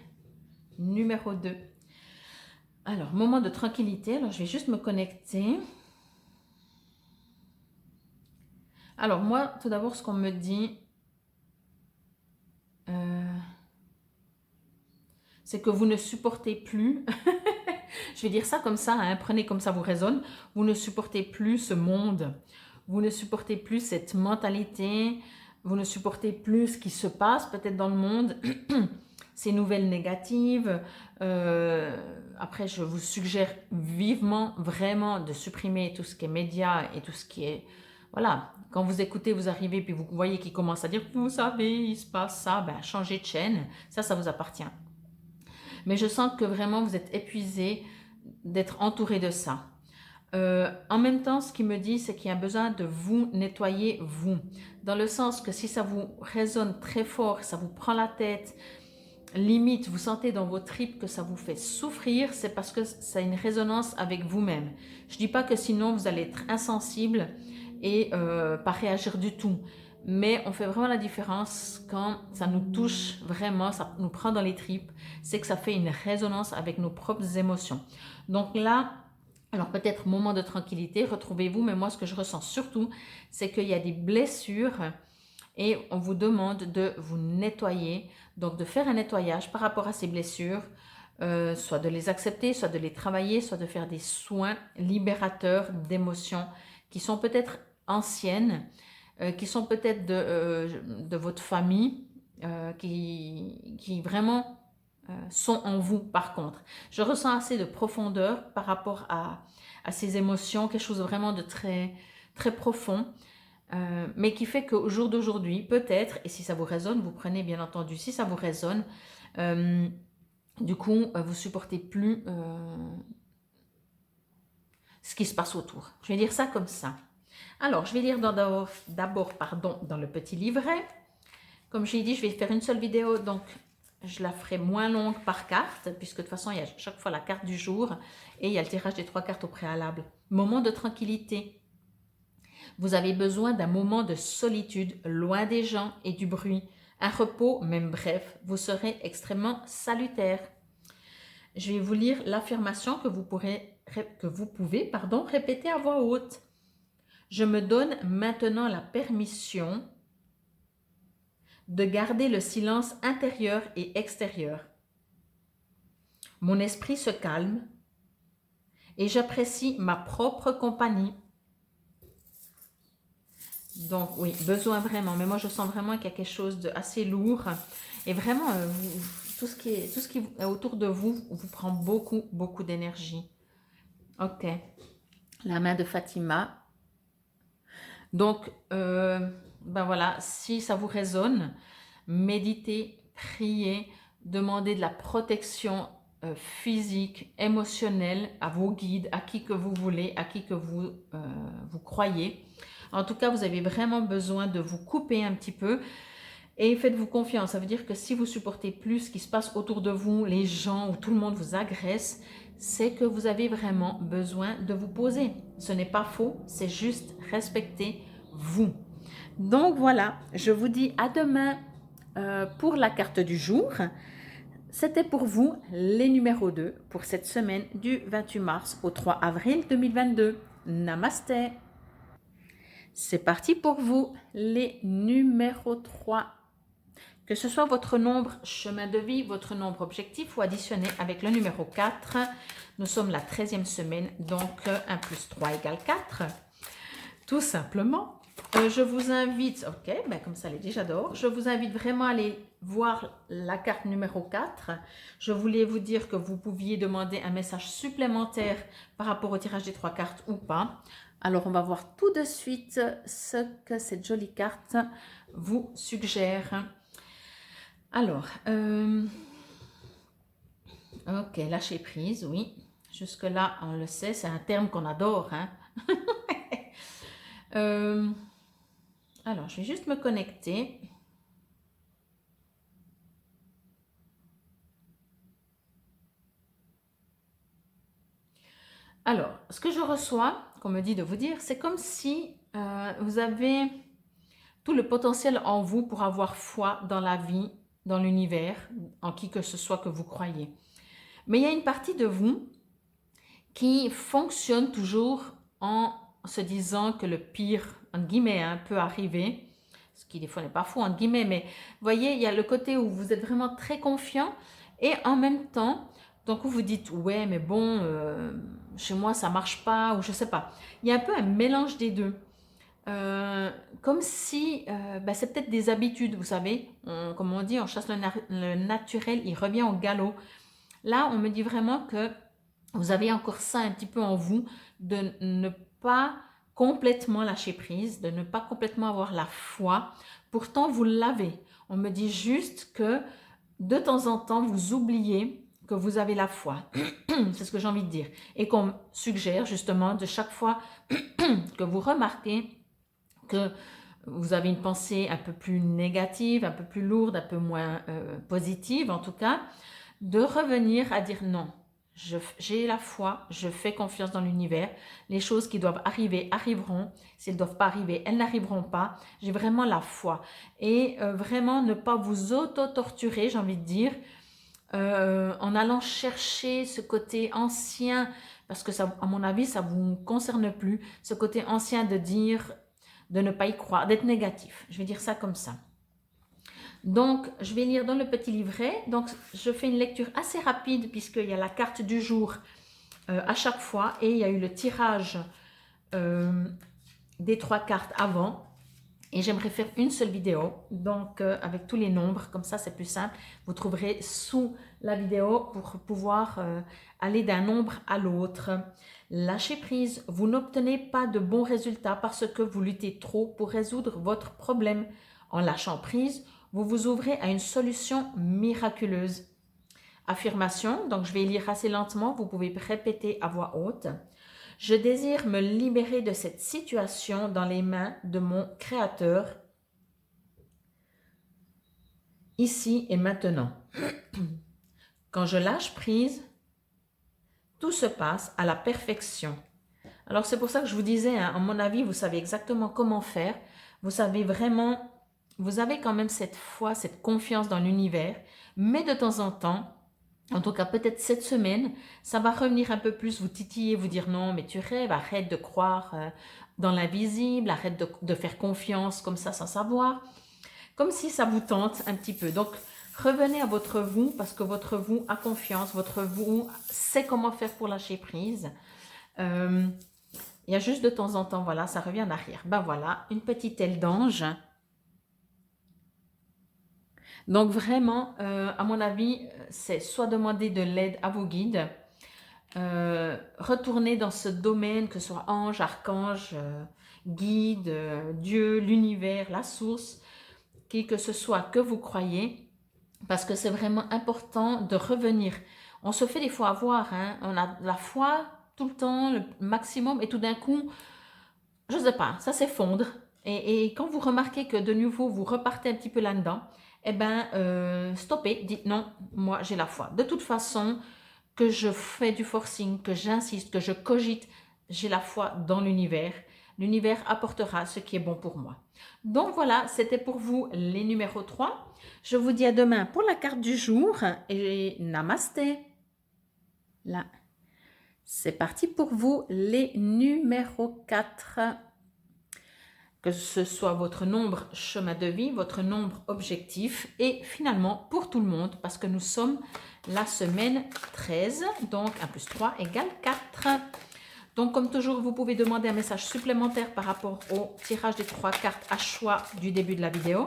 Speaker 1: numéros 2. Alors, moment de tranquillité. Alors, je vais juste me connecter. Alors, moi, tout d'abord, ce qu'on me dit, c'est que vous ne supportez plus, je vais dire ça comme ça, hein, prenez comme ça vous résonne, vous ne supportez plus ce monde, vous ne supportez plus cette mentalité, vous ne supportez plus ce qui se passe peut-être dans le monde, ces nouvelles négatives. Après, je vous suggère vivement, vraiment, de supprimer tout ce qui est médias et tout ce qui est... Voilà, quand vous écoutez, vous arrivez, puis vous voyez qu'il commence à dire « Vous savez, il se passe ça », ben, changez de chaîne, ça vous appartient. Mais je sens que vraiment, vous êtes épuisé d'être entouré de ça. En même temps, ce qu'il me dit, c'est qu'il y a besoin de vous nettoyer, vous. Dans le sens que si ça vous résonne très fort, ça vous prend la tête, limite, vous sentez dans vos tripes que ça vous fait souffrir, c'est parce que ça a une résonance avec vous-même. Je ne dis pas que sinon, vous allez être insensible et pas réagir du tout. Mais on fait vraiment la différence quand ça nous touche vraiment, ça nous prend dans les tripes, c'est que ça fait une résonance avec nos propres émotions. Donc là, alors peut-être moment de tranquillité, retrouvez-vous, mais moi ce que je ressens surtout, c'est qu'il y a des blessures et on vous demande de vous nettoyer, donc de faire un nettoyage par rapport à ces blessures, soit de les accepter, soit de les travailler, soit de faire des soins libérateurs d'émotions qui sont peut-être anciennes, qui sont peut-être de votre famille, qui vraiment sont en vous par contre. Je ressens assez de profondeur par rapport à ces émotions, quelque chose vraiment de très, très profond, mais qui fait qu'au jour d'aujourd'hui, peut-être, et si ça vous résonne, vous prenez bien entendu, si ça vous résonne, du coup, vous supportez plus ce qui se passe autour. Je vais dire ça comme ça. Alors, je vais lire d'abord dans le petit livret. Comme je l'ai dit, je vais faire une seule vidéo, donc je la ferai moins longue par carte, puisque de toute façon, il y a chaque fois la carte du jour et il y a le tirage des 3 cartes au préalable. Moment de tranquillité. Vous avez besoin d'un moment de solitude, loin des gens et du bruit. Un repos, même bref, vous serez extrêmement salutaire. Je vais vous lire l'affirmation que vous pouvez répéter à voix haute. Je me donne maintenant la permission de garder le silence intérieur et extérieur. Mon esprit se calme et j'apprécie ma propre compagnie. Donc oui, besoin vraiment, mais moi je sens vraiment qu'il y a quelque chose d'assez lourd et vraiment tout ce qui est autour de vous vous prend beaucoup, beaucoup d'énergie. Ok, la main de Fatima. Donc, ben voilà, si ça vous résonne, méditez, priez, demandez de la protection physique, émotionnelle à vos guides, à qui que vous voulez, à qui que vous croyez. En tout cas, vous avez vraiment besoin de vous couper un petit peu et faites-vous confiance. Ça veut dire que si vous supportez plus ce qui se passe autour de vous, les gens ou tout le monde vous agresse, c'est que vous avez vraiment besoin de vous poser. Ce n'est pas faux, c'est juste respecter vous. Donc voilà, je vous dis à demain pour la carte du jour. C'était pour vous les numéros 2 pour cette semaine du 28 mars au 3 avril 2022. Namasté. C'est parti pour vous les numéros 3. Que ce soit votre nombre chemin de vie, votre nombre objectif ou additionné avec le numéro 4. Nous sommes la 13e semaine, donc 1 plus 3 égale 4. Tout simplement. Je vous invite, ok, ben comme ça les dit, j'adore. Je vous invite vraiment à aller voir la carte numéro 4. Je voulais vous dire que vous pouviez demander un message supplémentaire par rapport au tirage des 3 cartes ou pas. Alors, on va voir tout de suite ce que cette jolie carte vous suggère. Alors, ok, lâcher prise, oui. Jusque-là, on le sait, c'est un terme qu'on adore. Hein? Alors, je vais juste me connecter. Alors, ce que je reçois, qu'on me dit de vous dire, c'est comme si vous avez tout le potentiel en vous pour avoir foi dans la vie, dans l'univers, en qui que ce soit que vous croyez. Mais il y a une partie de vous qui fonctionne toujours en se disant que le pire, entre guillemets, hein, peut arriver, ce qui des fois n'est pas faux, entre guillemets, mais vous voyez, il y a le côté où vous êtes vraiment très confiant et en même temps, donc vous vous dites, ouais, mais bon, chez moi ça marche pas, ou je sais pas. Il y a un peu un mélange des deux. Comme si, ben, c'est peut-être des habitudes, vous savez, comme on dit, on chasse le naturel, il revient au galop. Là, on me dit vraiment que vous avez encore ça un petit peu en vous, de ne pas complètement lâcher prise, de ne pas complètement avoir la foi. Pourtant, vous l'avez. On me dit juste que de temps en temps, vous oubliez que vous avez la foi. C'est ce que j'ai envie de dire. Et qu'on suggère justement de chaque fois que vous remarquez que vous avez une pensée un peu plus négative, un peu plus lourde, un peu moins positive en tout cas, de revenir à dire non. J'ai la foi, je fais confiance dans l'univers. Les choses qui doivent arriver arriveront. Si elles ne doivent pas arriver, elles n'arriveront pas. J'ai vraiment la foi. Et vraiment ne pas vous auto-torturer, j'ai envie de dire, en allant chercher ce côté ancien, parce que ça, à mon avis, ça ne vous concerne plus, ce côté ancien de dire, de ne pas y croire, d'être négatif. Je vais dire ça comme ça. Donc, je vais lire dans le petit livret. Donc, je fais une lecture assez rapide puisqu'il y a la carte du jour à chaque fois et il y a eu le tirage des 3 cartes avant. Et j'aimerais faire une seule vidéo, donc avec tous les nombres, comme ça c'est plus simple. Vous trouverez sous la vidéo pour pouvoir aller d'un nombre à l'autre. Lâchez prise, vous n'obtenez pas de bons résultats parce que vous luttez trop pour résoudre votre problème. En lâchant prise, vous vous ouvrez à une solution miraculeuse. Affirmation, donc je vais lire assez lentement, vous pouvez répéter à voix haute. Je désire me libérer de cette situation dans les mains de mon Créateur, ici et maintenant. Quand je lâche prise, tout se passe à la perfection. Alors c'est pour ça que je vous disais, hein, à mon avis, vous savez exactement comment faire. Vous savez vraiment, vous avez quand même cette foi, cette confiance dans l'univers, mais de temps en temps, en tout cas peut-être cette semaine, ça va revenir un peu plus, vous titiller, vous dire non, mais tu rêves, arrête de croire dans l'invisible, arrête de faire confiance comme ça sans savoir, comme si ça vous tente un petit peu. Donc revenez à votre vous parce que votre vous a confiance, votre vous sait comment faire pour lâcher prise. Il y a juste de temps en temps, voilà, ça revient en arrière. Ben voilà, une petite aile d'ange. Donc vraiment, à mon avis, c'est soit demander de l'aide à vos guides, retourner dans ce domaine, que ce soit ange, archange, guide, Dieu, l'univers, la source, qui que ce soit que vous croyez, parce que c'est vraiment important de revenir. On se fait des fois avoir, hein, on a la foi tout le temps, le maximum, et tout d'un coup, je ne sais pas, ça s'effondre. Et quand vous remarquez que de nouveau, vous repartez un petit peu là-dedans, eh bien, stoppez, dites non, moi j'ai la foi. De toute façon, que je fais du forcing, que j'insiste, que je cogite, j'ai la foi dans l'univers. L'univers apportera ce qui est bon pour moi. Donc voilà, c'était pour vous les numéros 3. Je vous dis à demain pour la carte du jour et namasté. Là, c'est parti pour vous les numéros 4. que ce soit votre nombre chemin de vie, votre nombre objectif et finalement pour tout le monde parce que nous sommes la semaine 13, donc 1 plus 3 égale 4. Donc comme toujours, vous pouvez demander un message supplémentaire par rapport au tirage des 3 cartes à choix du début de la vidéo.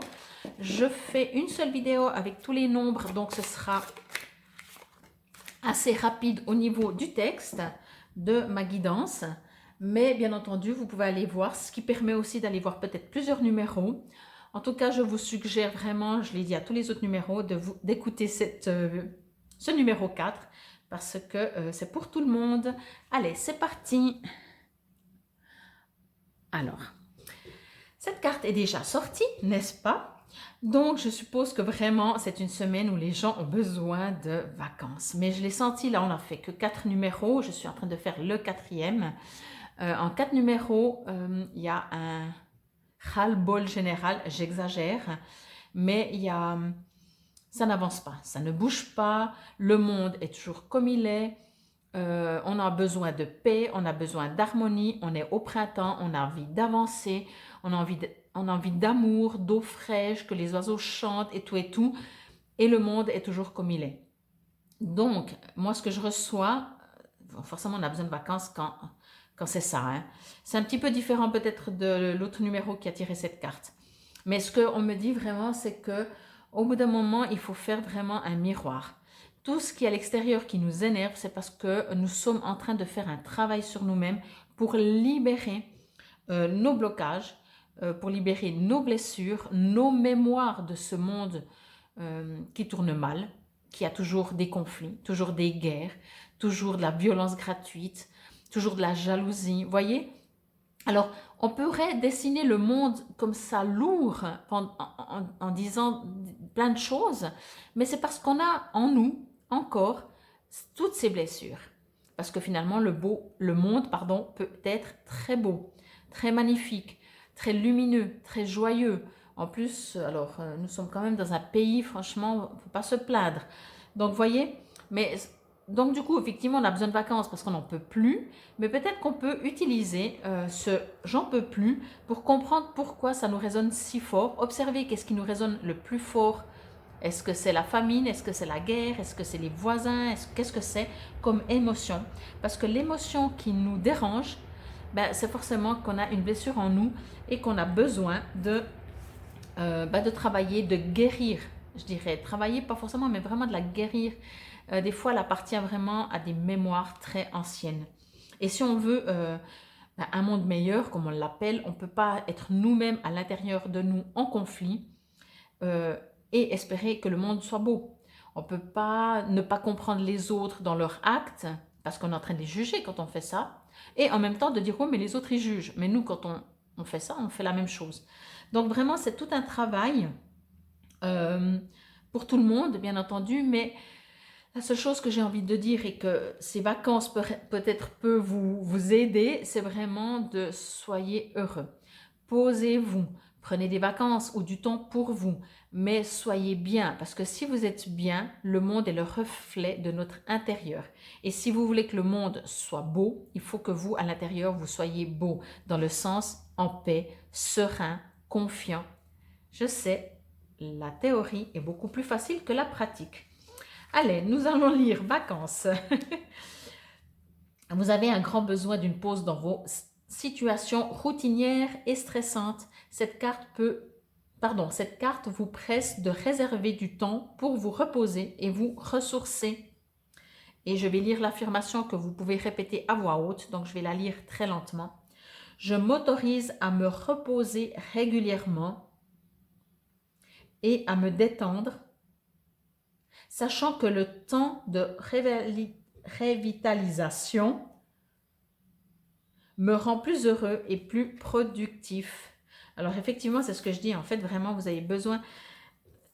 Speaker 1: Je fais une seule vidéo avec tous les nombres, donc ce sera assez rapide au niveau du texte de ma guidance. Mais bien entendu, vous pouvez aller voir, ce qui permet aussi d'aller voir peut-être plusieurs numéros. En tout cas, je vous suggère vraiment, je l'ai dit à tous les autres numéros, d'écouter ce numéro 4 parce que c'est pour tout le monde. Allez, c'est parti. Alors, cette carte est déjà sortie, n'est-ce pas? Donc, je suppose que vraiment, c'est une semaine où les gens ont besoin de vacances. Mais je l'ai senti, là, on n'a fait que 4 numéros. Je suis en train de faire le 4e. En 4 numéros, il y a un ras-le-bol général, j'exagère, mais ça n'avance pas, ça ne bouge pas, le monde est toujours comme il est, on a besoin de paix, on a besoin d'harmonie, on est au printemps, on a envie d'avancer, on a envie d'amour, d'eau fraîche, que les oiseaux chantent et tout, et le monde est toujours comme il est. Donc, moi, ce que je reçois, forcément, on a besoin de vacances quand c'est ça. Hein. C'est un petit peu différent peut-être de l'autre numéro qui a tiré cette carte. Mais ce qu'on me dit vraiment, c'est que au bout d'un moment, il faut faire vraiment un miroir. Tout ce qui est à l'extérieur qui nous énerve, c'est parce que nous sommes en train de faire un travail sur nous-mêmes pour libérer nos blocages, pour libérer nos blessures, nos mémoires de ce monde qui tourne mal, qui a toujours des conflits, toujours des guerres, toujours de la violence gratuite, toujours de la jalousie, voyez? Alors, on pourrait dessiner le monde comme ça lourd en disant plein de choses, mais c'est parce qu'on a en nous encore toutes ces blessures. Parce que finalement, le monde peut être très beau, très magnifique, très lumineux, très joyeux. En plus, alors, nous sommes quand même dans un pays, franchement, il ne faut pas se plaindre. Donc, voyez, mais donc du coup, effectivement, on a besoin de vacances parce qu'on n'en peut plus, mais peut-être qu'on peut utiliser ce « j'en peux plus » pour comprendre pourquoi ça nous résonne si fort, observer qu'est-ce qui nous résonne le plus fort. Est-ce que c'est la famine? Est-ce que c'est la guerre? Est-ce que c'est les voisins? Qu'est-ce que c'est comme émotion? Parce que l'émotion qui nous dérange, c'est forcément qu'on a une blessure en nous et qu'on a besoin de travailler, de guérir, je dirais. Travailler, pas forcément, mais vraiment de la guérir. Des fois, elle appartient vraiment à des mémoires très anciennes. Et si on veut un monde meilleur, comme on l'appelle, on ne peut pas être nous-mêmes à l'intérieur de nous en conflit et espérer que le monde soit beau. On ne peut pas ne pas comprendre les autres dans leurs actes, parce qu'on est en train de les juger quand on fait ça, et en même temps de dire « oh, mais les autres, ils jugent ». Mais nous, quand on fait ça, on fait la même chose. Donc vraiment, c'est tout un travail pour tout le monde, bien entendu, mais la seule chose que j'ai envie de dire et que ces vacances peut-être peuvent vous aider, c'est vraiment de soyez heureux. Posez-vous, prenez des vacances ou du temps pour vous, mais soyez bien, parce que si vous êtes bien, le monde est le reflet de notre intérieur. Et si vous voulez que le monde soit beau, il faut que vous, à l'intérieur, vous soyez beau, dans le sens en paix, serein, confiant. Je sais, la théorie est beaucoup plus facile que la pratique. Allez, nous allons lire vacances. Vous avez un grand besoin d'une pause dans vos situations routinières et stressantes. Cette carte vous presse de réserver du temps pour vous reposer et vous ressourcer. Et je vais lire l'affirmation que vous pouvez répéter à voix haute, donc je vais la lire très lentement. Je m'autorise à me reposer régulièrement et à me détendre, sachant que le temps de révitalisation me rend plus heureux et plus productif. Alors effectivement, c'est ce que je dis, en fait, vraiment, vous avez besoin,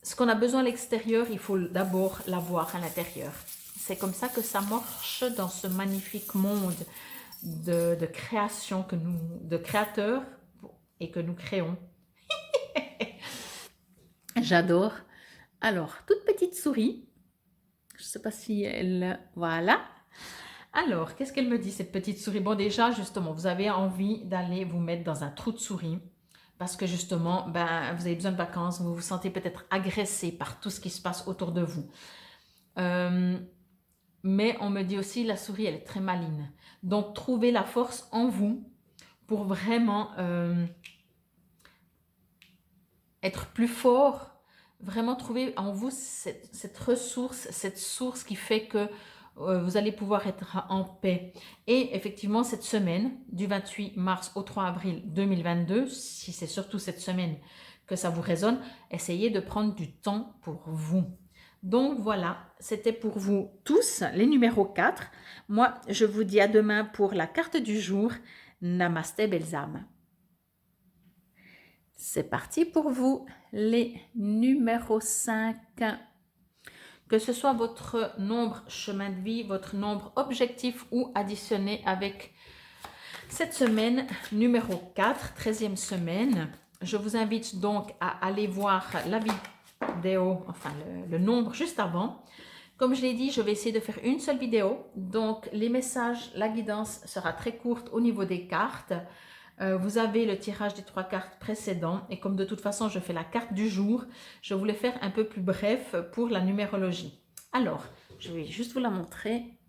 Speaker 1: ce qu'on a besoin à l'extérieur, il faut d'abord l'avoir à l'intérieur. C'est comme ça que ça marche dans ce magnifique monde de création, de créateurs et que nous créons. J'adore. Alors, toute petite souris. Je ne sais pas si elle... Voilà. Alors, qu'est-ce qu'elle me dit, cette petite souris? Bon, déjà, justement, vous avez envie d'aller vous mettre dans un trou de souris parce que justement, ben, vous avez besoin de vacances, vous vous sentez peut-être agressé par tout ce qui se passe autour de vous. Mais on me dit aussi, la souris, elle est très maligne. Donc, trouvez la force en vous pour vraiment être plus fort, vraiment trouver en vous cette ressource, cette source qui fait que vous allez pouvoir être en paix. Et effectivement, cette semaine, du 28 mars au 3 avril 2022, si c'est surtout cette semaine que ça vous résonne, essayez de prendre du temps pour vous. Donc voilà, c'était pour vous tous les numéros 4. Moi, je vous dis à demain pour la carte du jour. Namasté, belles âmes. C'est parti pour vous, les numéros 5. Que ce soit votre nombre chemin de vie, votre nombre objectif ou additionné avec cette semaine numéro 4, 13e semaine. Je vous invite donc à aller voir la vidéo, enfin le nombre juste avant. Comme je l'ai dit, je vais essayer de faire une seule vidéo. Donc les messages, la guidance sera très courte au niveau des cartes. Vous avez le tirage des 3 cartes précédents et comme de toute façon je fais la carte du jour, je voulais faire un peu plus bref pour la numérologie. Alors, je vais juste vous la montrer.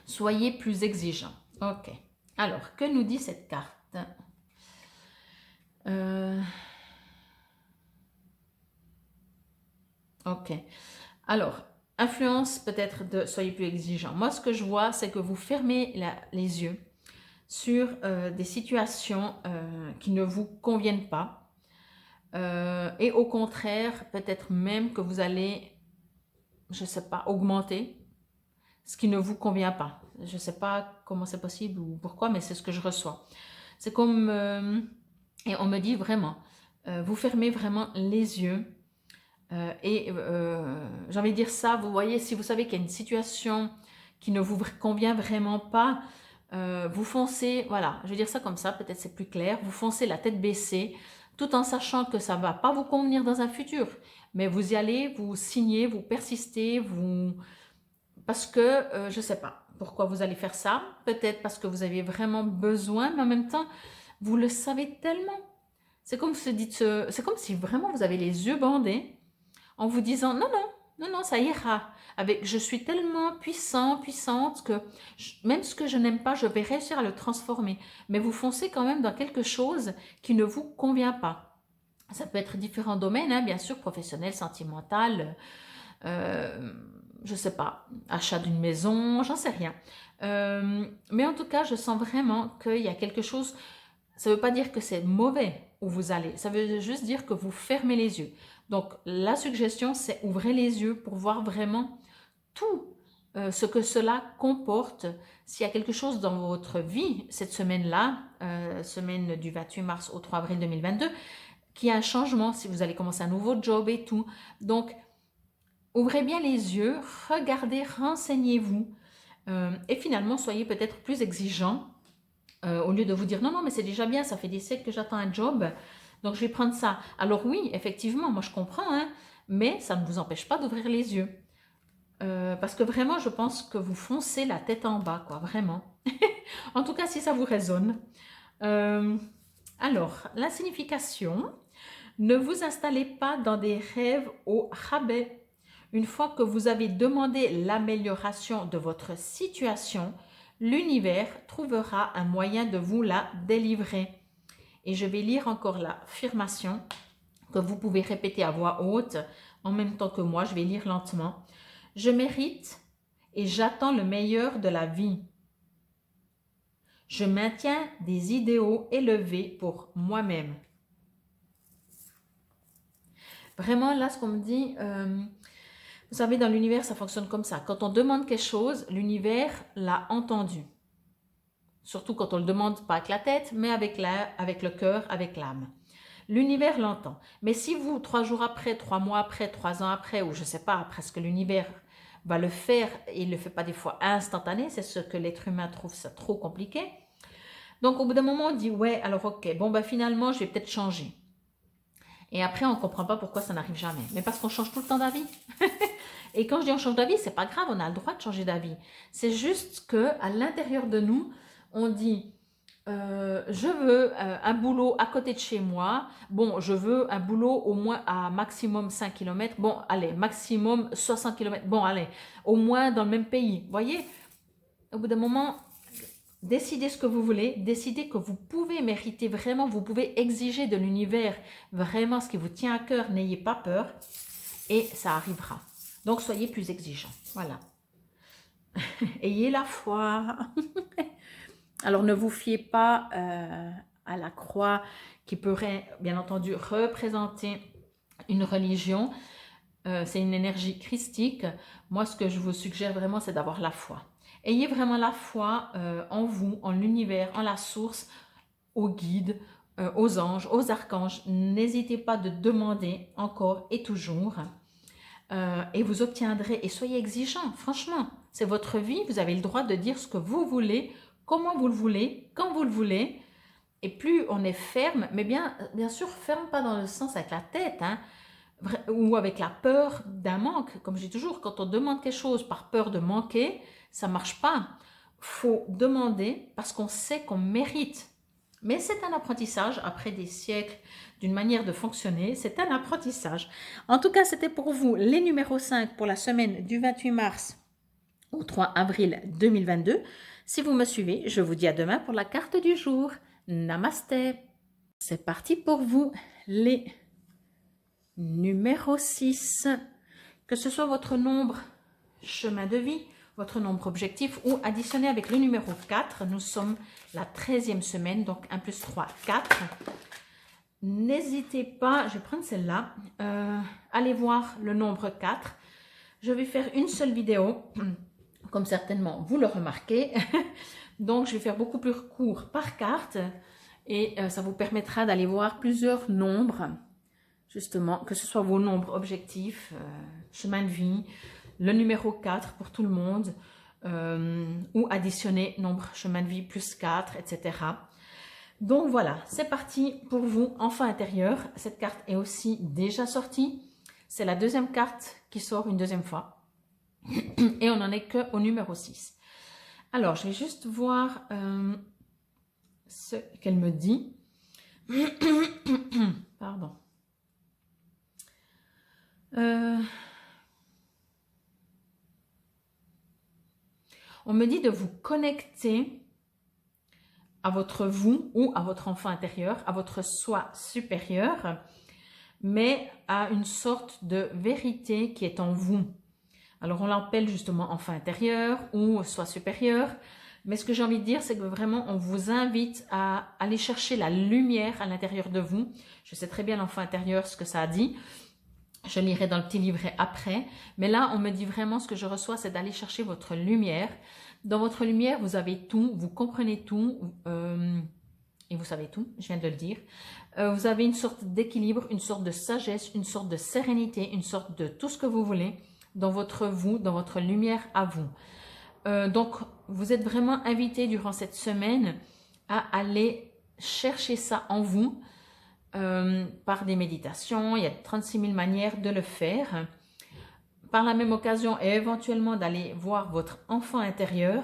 Speaker 1: Soyez plus exigeants. Ok. Alors, que nous dit cette carte? Ok. Alors, influence peut-être de soyez plus exigeants. Moi, ce que je vois, c'est que vous fermez les yeux sur des situations qui ne vous conviennent pas. Et au contraire, peut-être même que vous allez, je ne sais pas, augmenter ce qui ne vous convient pas. Je ne sais pas comment c'est possible ou pourquoi, mais c'est ce que je reçois. C'est comme, et on me dit vraiment, vous fermez vraiment les yeux. J'ai envie de dire ça, vous voyez, si vous savez qu'il y a une situation qui ne vous convient vraiment pas, vous foncez, voilà, je vais dire ça comme ça, peut-être c'est plus clair, vous foncez la tête baissée, tout en sachant que ça ne va pas vous convenir dans un futur, mais vous y allez, vous signez, vous persistez, parce que, je ne sais pas pourquoi vous allez faire ça, peut-être parce que vous avez vraiment besoin, mais en même temps, vous le savez tellement. C'est comme si vraiment vous avez les yeux bandés, en vous disant non, non, non, non, ça ira. Je suis tellement puissante que même ce que je n'aime pas, je vais réussir à le transformer. Mais vous foncez quand même dans quelque chose qui ne vous convient pas. Ça peut être différents domaines, hein, bien sûr, professionnel, sentimental, je ne sais pas, achat d'une maison, j'en sais rien. Mais en tout cas, je sens vraiment qu'il y a quelque chose, ça ne veut pas dire que c'est mauvais où vous allez, ça veut juste dire que vous fermez les yeux. Donc, la suggestion, c'est ouvrez les yeux pour voir vraiment tout ce que cela comporte. S'il y a quelque chose dans votre vie, cette semaine-là, semaine du 28 mars au 3 avril 2022, qui a un changement, si vous allez commencer un nouveau job et tout. Donc, ouvrez bien les yeux, regardez, renseignez-vous et finalement, soyez peut-être plus exigeants au lieu de vous dire non, non, mais c'est déjà bien, ça fait des siècles que j'attends un job. Donc, je vais prendre ça. Alors oui, effectivement, moi je comprends, hein, mais ça ne vous empêche pas d'ouvrir les yeux. Parce que vraiment, je pense que vous foncez la tête en bas, quoi, vraiment. En tout cas, si ça vous résonne. Alors, la signification, ne vous installez pas dans des rêves au rabais. Une fois que vous avez demandé l'amélioration de votre situation, l'univers trouvera un moyen de vous la délivrer. Et je vais lire encore l'affirmation que vous pouvez répéter à voix haute en même temps que moi. Je vais lire lentement. Je mérite et j'attends le meilleur de la vie. Je maintiens des idéaux élevés pour moi-même. Vraiment, là, ce qu'on me dit, vous savez, dans l'univers, ça fonctionne comme ça. Quand on demande quelque chose, l'univers l'a entendu. Surtout quand on le demande pas avec la tête, mais avec le cœur, avec l'âme. L'univers l'entend. Mais si vous, 3 jours après, 3 mois après, 3 ans après, ou je ne sais pas, après ce que l'univers va le faire, et il ne le fait pas des fois instantané, c'est ce que l'être humain trouve ça trop compliqué. Donc au bout d'un moment, on dit, ouais, alors ok, bon, bah, finalement, je vais peut-être changer. Et après, on ne comprend pas pourquoi ça n'arrive jamais. Mais parce qu'on change tout le temps d'avis. Et quand je dis on change d'avis, c'est pas grave, on a le droit de changer d'avis. C'est juste qu'à l'intérieur de nous, on dit, Je veux un boulot à côté de chez moi. Bon, je veux un boulot au moins à maximum 5 kilomètres. Bon, allez, maximum 60 kilomètres. Bon, allez, au moins dans le même pays. Vous voyez, au bout d'un moment, décidez ce que vous voulez. Décidez que vous pouvez mériter vraiment, vous pouvez exiger de l'univers vraiment ce qui vous tient à cœur. N'ayez pas peur et ça arrivera. Donc, soyez plus exigeants. Voilà. Ayez la foi. Alors, ne vous fiez pas à la croix qui pourrait, bien entendu, représenter une religion. C'est une énergie christique. Moi, ce que je vous suggère vraiment, c'est d'avoir la foi. Ayez vraiment la foi en vous, en l'univers, en la source, aux guides, aux anges, aux archanges. N'hésitez pas de demander encore et toujours. Et vous obtiendrez, et soyez exigeants, franchement. C'est votre vie, vous avez le droit de dire ce que vous voulez, comment vous le voulez, quand vous le voulez. Et plus on est ferme, mais bien sûr, ferme pas dans le sens avec la tête, hein, ou avec la peur d'un manque. Comme je dis toujours, quand on demande quelque chose par peur de manquer, ça ne marche pas. Il faut demander parce qu'on sait qu'on mérite. Mais c'est un apprentissage, après des siècles d'une manière de fonctionner, c'est un apprentissage. En tout cas, c'était pour vous les numéros 5 pour la semaine du 28 mars au 3 avril 2022. Si vous me suivez, je vous dis à demain pour la carte du jour. Namasté. C'est parti pour vous, les numéros 6. Que ce soit votre nombre chemin de vie, votre nombre objectif ou additionné avec le numéro 4. Nous sommes la 13e semaine, donc 1 plus 3, 4. N'hésitez pas, je vais prendre celle-là, allez voir le nombre 4. Je vais faire une seule vidéo, comme certainement vous le remarquez. Donc, je vais faire beaucoup plus court par carte et ça vous permettra d'aller voir plusieurs nombres, justement, que ce soit vos nombres objectifs, chemin de vie, le numéro 4 pour tout le monde, ou additionner nombre chemin de vie plus 4, etc. Donc voilà, c'est parti pour vous, enfant intérieur. Cette carte est aussi déjà sortie. C'est la deuxième carte qui sort une deuxième fois. Et on n'en est qu'au numéro 6. Alors, je vais juste voir ce qu'elle me dit. Pardon. On me dit de vous connecter à votre vous ou à votre enfant intérieur, à votre soi supérieur, mais à une sorte de vérité qui est en vous. Alors, on l'appelle justement enfant intérieur ou soi supérieur. Mais ce que j'ai envie de dire, c'est que vraiment, on vous invite à aller chercher la lumière à l'intérieur de vous. Je sais très bien l'enfant intérieur, ce que ça a dit. Je lirai dans le petit livret après. Mais là, on me dit vraiment, ce que je reçois, c'est d'aller chercher votre lumière. Dans votre lumière, vous avez tout, vous comprenez tout. Et vous savez tout, je viens de le dire. Vous avez une sorte d'équilibre, une sorte de sagesse, une sorte de sérénité, une sorte de tout ce que vous voulez dans votre vous, dans votre lumière à vous. Donc, vous êtes vraiment invité durant cette semaine à aller chercher ça en vous par des méditations. Il y a 36 000 manières de le faire. Par la même occasion, et éventuellement d'aller voir votre enfant intérieur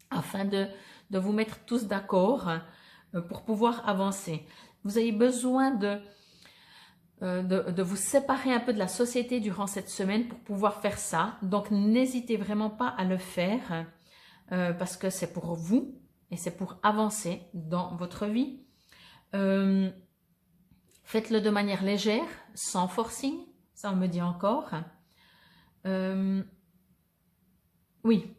Speaker 1: afin de vous mettre tous d'accord pour pouvoir avancer. Vous avez besoin de vous séparer un peu de la société durant cette semaine pour pouvoir faire ça. Donc, n'hésitez vraiment pas à le faire parce que c'est pour vous et c'est pour avancer dans votre vie. Faites-le de manière légère, sans forcing, ça on me dit encore. Oui,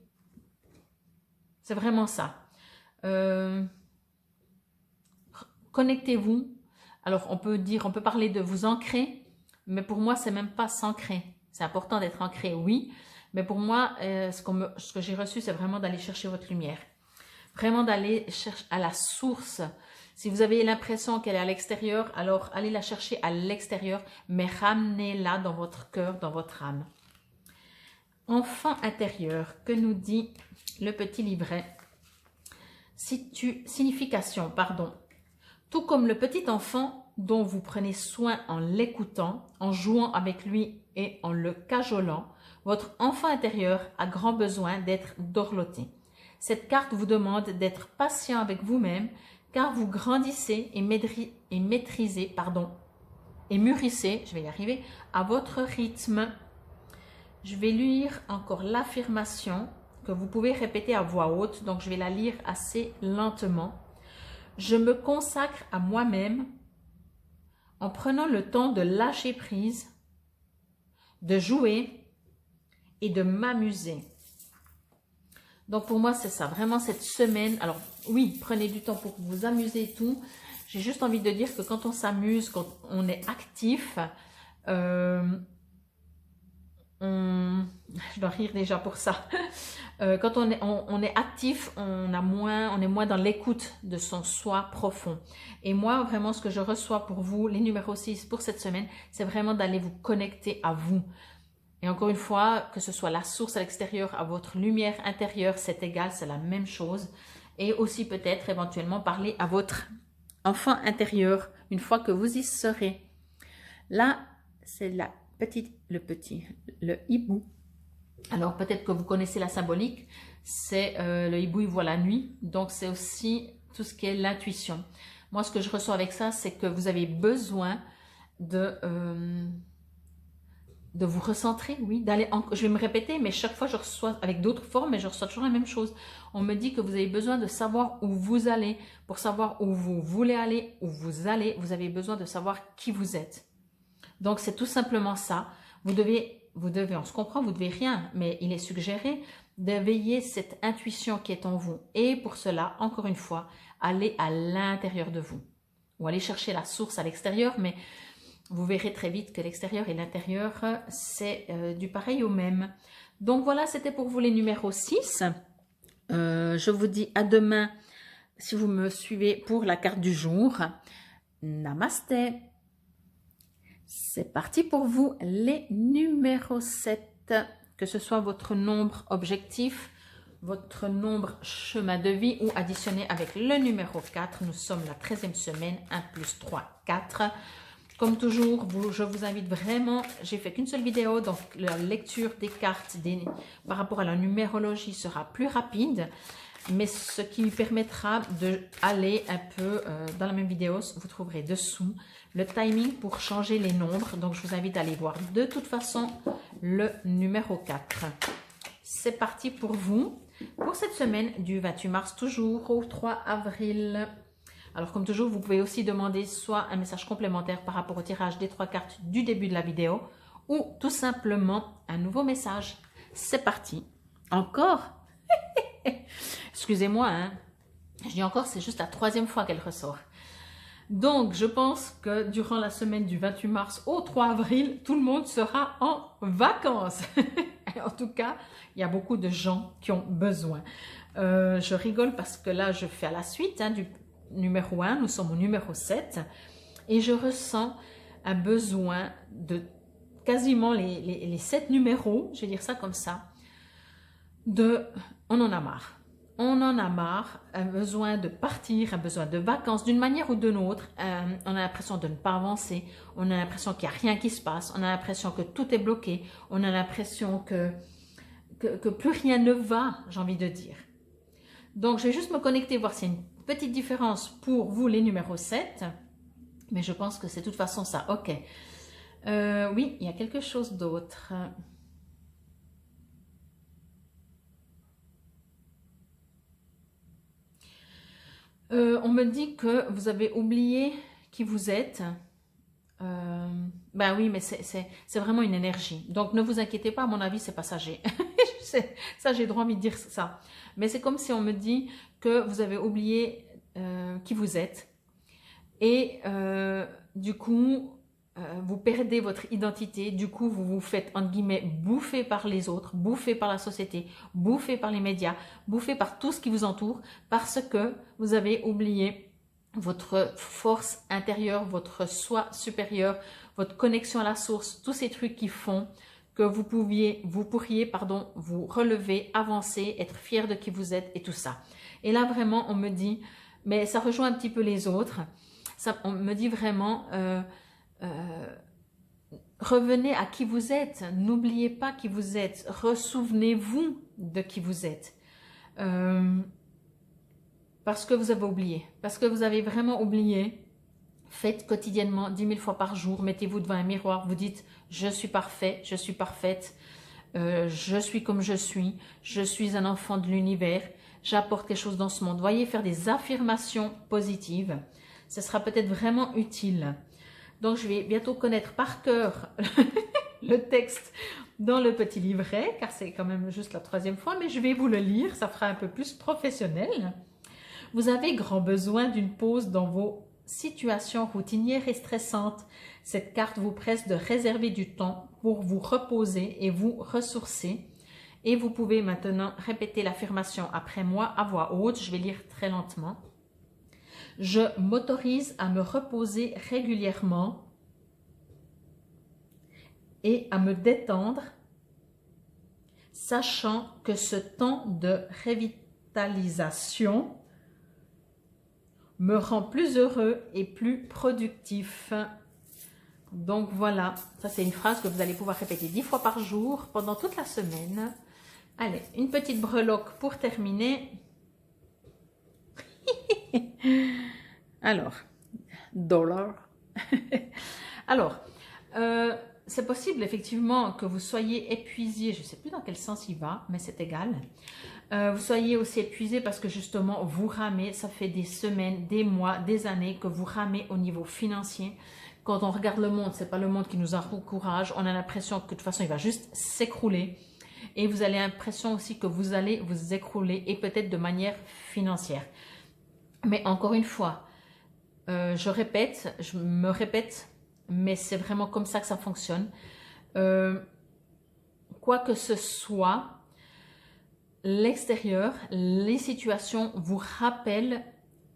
Speaker 1: c'est vraiment ça. Connectez-vous. Alors, on peut parler de vous ancrer, mais pour moi, c'est même pas s'ancrer. C'est important d'être ancré, oui, mais pour moi, ce que j'ai reçu, c'est vraiment d'aller chercher votre lumière. Vraiment d'aller chercher à la source. Si vous avez l'impression qu'elle est à l'extérieur, alors allez la chercher à l'extérieur, mais ramenez-la dans votre cœur, dans votre âme. Enfant intérieur, que nous dit le petit livret? Signification, pardon. Tout comme le petit enfant dont vous prenez soin en l'écoutant, en jouant avec lui et en le cajolant, votre enfant intérieur a grand besoin d'être dorloté. Cette carte vous demande d'être patient avec vous-même car vous grandissez et maîtrisez, et mûrissez, je vais y arriver, à votre rythme. Je vais lire encore l'affirmation que vous pouvez répéter à voix haute, donc je vais la lire assez lentement. Je me consacre à moi-même en prenant le temps de lâcher prise, de jouer et de m'amuser. Donc pour moi c'est ça, vraiment cette semaine, alors oui, prenez du temps pour vous amuser et tout. J'ai juste envie de dire que quand on s'amuse, quand on est actif, je dois rire déjà pour ça. Quand on est actif, on est moins dans l'écoute de son soi profond. Et moi, vraiment, ce que je reçois pour vous, les numéros 6 pour cette semaine, c'est vraiment d'aller vous connecter à vous. Et encore une fois, que ce soit la source à l'extérieur, à votre lumière intérieure, c'est égal, c'est la même chose. Et aussi peut-être éventuellement parler à votre enfant intérieur une fois que vous y serez. Là, c'est le hibou. Alors peut-être que vous connaissez la symbolique, c'est le hibou, il voit la nuit, donc c'est aussi tout ce qui est l'intuition. Moi, ce que je reçois avec ça, c'est que vous avez besoin de vous recentrer, oui, je vais me répéter, mais chaque fois je reçois avec d'autres formes, mais je reçois toujours la même chose. On me dit que vous avez besoin de savoir où vous allez, pour savoir où vous voulez aller, où vous allez, vous avez besoin de savoir qui vous êtes. Donc c'est tout simplement ça. Vous devez, on se comprend, vous devez rien, mais il est suggéré d'éveiller cette intuition qui est en vous. Et pour cela, encore une fois, allez à l'intérieur de vous. Ou allez chercher la source à l'extérieur, mais vous verrez très vite que l'extérieur et l'intérieur, c'est du pareil au même. Donc voilà, c'était pour vous les numéros 6. Je vous dis à demain, si vous me suivez pour la carte du jour. Namasté. C'est parti pour vous, les numéros 7, que ce soit votre nombre objectif, votre nombre chemin de vie ou additionné avec le numéro 4. Nous sommes la 13e semaine, 1 plus 3, 4. Comme toujours, je vous invite vraiment, j'ai fait qu'une seule vidéo, donc la lecture des cartes par rapport à la numérologie sera plus rapide. Mais ce qui permettra d'aller un peu dans la même vidéo, vous trouverez dessous le timing pour changer les nombres. Donc, je vous invite à aller voir de toute façon le numéro 4. C'est parti pour vous. Pour cette semaine du 28 mars, toujours au 3 avril. Alors, comme toujours, vous pouvez aussi demander soit un message complémentaire par rapport au tirage des 3 cartes du début de la vidéo ou tout simplement un nouveau message. C'est parti. Encore excusez-moi, hein. Je dis encore, c'est juste la 3e fois qu'elle ressort. Donc, je pense que durant la semaine du 28 mars au 3 avril, tout le monde sera en vacances. En tout cas, il y a beaucoup de gens qui ont besoin. Je rigole parce que là, je fais à la suite du numéro 1. Nous sommes au numéro 7. Et je ressens un besoin de quasiment les 7 numéros, je vais dire ça comme ça, on en a marre. On en a marre, un besoin de partir, un besoin de vacances, d'une manière ou d'une autre. On a l'impression de ne pas avancer, on a l'impression qu'il n'y a rien qui se passe, on a l'impression que tout est bloqué, on a l'impression que plus rien ne va, j'ai envie de dire. Donc, je vais juste me connecter, voir s'il y a une petite différence pour vous, les numéros 7. Mais je pense que c'est de toute façon ça. Ok. Oui, il y a quelque chose d'autre. On me dit que vous avez oublié qui vous êtes. Ben oui, mais c'est vraiment une énergie. Donc, ne vous inquiétez pas, à mon avis, c'est passager. Ça, j'ai droit de dire ça. Mais c'est comme si on me dit que vous avez oublié qui vous êtes. Et du coup, vous perdez votre identité. Du coup, vous vous faites, entre guillemets, bouffer par les autres, bouffer par la société, bouffer par les médias, bouffer par tout ce qui vous entoure parce que vous avez oublié votre force intérieure, votre soi supérieur, votre connexion à la source, tous ces trucs qui font que vous pourriez vous relever, avancer, être fier de qui vous êtes et tout ça. Et là, vraiment, on me dit, mais ça rejoint un petit peu les autres, on me dit vraiment, revenez à qui vous êtes, n'oubliez pas qui vous êtes, ressouvenez-vous de qui vous êtes. parce que vous avez oublié, parce que vous avez vraiment oublié. Faites quotidiennement 10 000 fois par jour, mettez-vous devant un miroir, vous dites « je suis parfait, je suis parfaite, je suis comme je suis un enfant de l'univers, j'apporte quelque chose dans ce monde ». Voyez, faire des affirmations positives, ce sera peut-être vraiment utile. Donc, je vais bientôt connaître par cœur le texte dans le petit livret, car c'est quand même juste la 3e fois, mais je vais vous le lire, ça fera un peu plus professionnel. Vous avez grand besoin d'une pause dans vos situations routinières et stressantes. Cette carte vous presse de réserver du temps pour vous reposer et vous ressourcer. Et vous pouvez maintenant répéter l'affirmation après moi à voix haute. Je vais lire très lentement. Je m'autorise à me reposer régulièrement et à me détendre, sachant que ce temps de revitalisation me rend plus heureux et plus productif. Donc voilà, ça c'est une phrase que vous allez pouvoir répéter 10 fois par jour pendant toute la semaine. Allez, une petite breloque pour terminer. Alors, dollar. Alors, c'est possible effectivement que vous soyez épuisé, je ne sais plus dans quel sens il va, mais c'est égal. Vous soyez aussi épuisé parce que justement vous ramez, ça fait des semaines, des mois, des années que vous ramez au niveau financier. Quand on regarde le monde, ce n'est pas le monde qui nous encourage, on a l'impression que de toute façon il va juste s'écrouler. Et vous avez l'impression aussi que vous allez vous écrouler et peut-être de manière financière. Mais encore une fois, je me répète, mais c'est vraiment comme ça que ça fonctionne. Quoi que ce soit, l'extérieur, les situations vous rappellent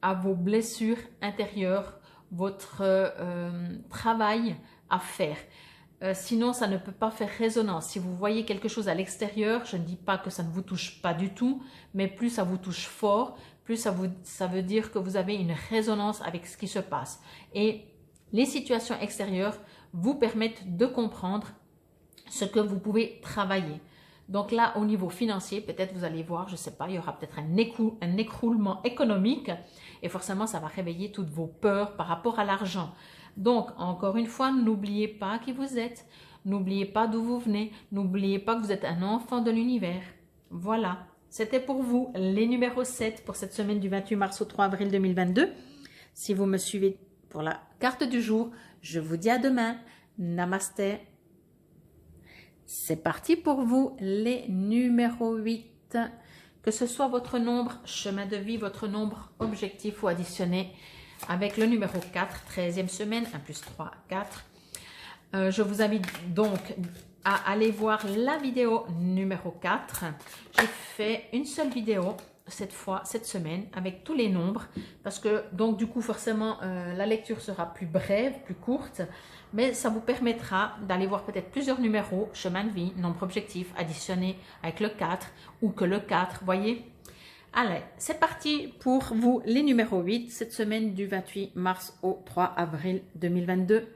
Speaker 1: à vos blessures intérieures, votre travail à faire. Sinon, ça ne peut pas faire résonance. Si vous voyez quelque chose à l'extérieur, je ne dis pas que ça ne vous touche pas du tout, mais plus ça vous touche fort, plus ça veut dire que vous avez une résonance avec ce qui se passe. Et les situations extérieures vous permettent de comprendre ce que vous pouvez travailler. Donc là, au niveau financier, peut-être vous allez voir, je ne sais pas, il y aura peut-être un écroulement économique et forcément, ça va réveiller toutes vos peurs par rapport à l'argent. Donc, encore une fois, n'oubliez pas qui vous êtes, n'oubliez pas d'où vous venez, n'oubliez pas que vous êtes un enfant de l'univers. Voilà, c'était pour vous les numéros 7 pour cette semaine du 28 mars au 3 avril 2022. Si vous me suivez pour la carte du jour, je vous dis à demain. Namasté. C'est parti pour vous, les numéros 8. Que ce soit votre nombre chemin de vie, votre nombre objectif ou additionné avec le numéro 4, 13e semaine, 1 plus 3, 4. Je vous invite donc à aller voir la vidéo numéro 4. J'ai fait une seule vidéo cette semaine avec tous les nombres parce que donc du coup forcément la lecture sera plus brève, plus courte, mais ça vous permettra d'aller voir peut-être plusieurs numéros, chemin de vie, nombre objectif, additionné avec le 4 ou que le 4, voyez. Allez, c'est parti pour vous les numéros 8, cette semaine du 28 mars au 3 avril 2022.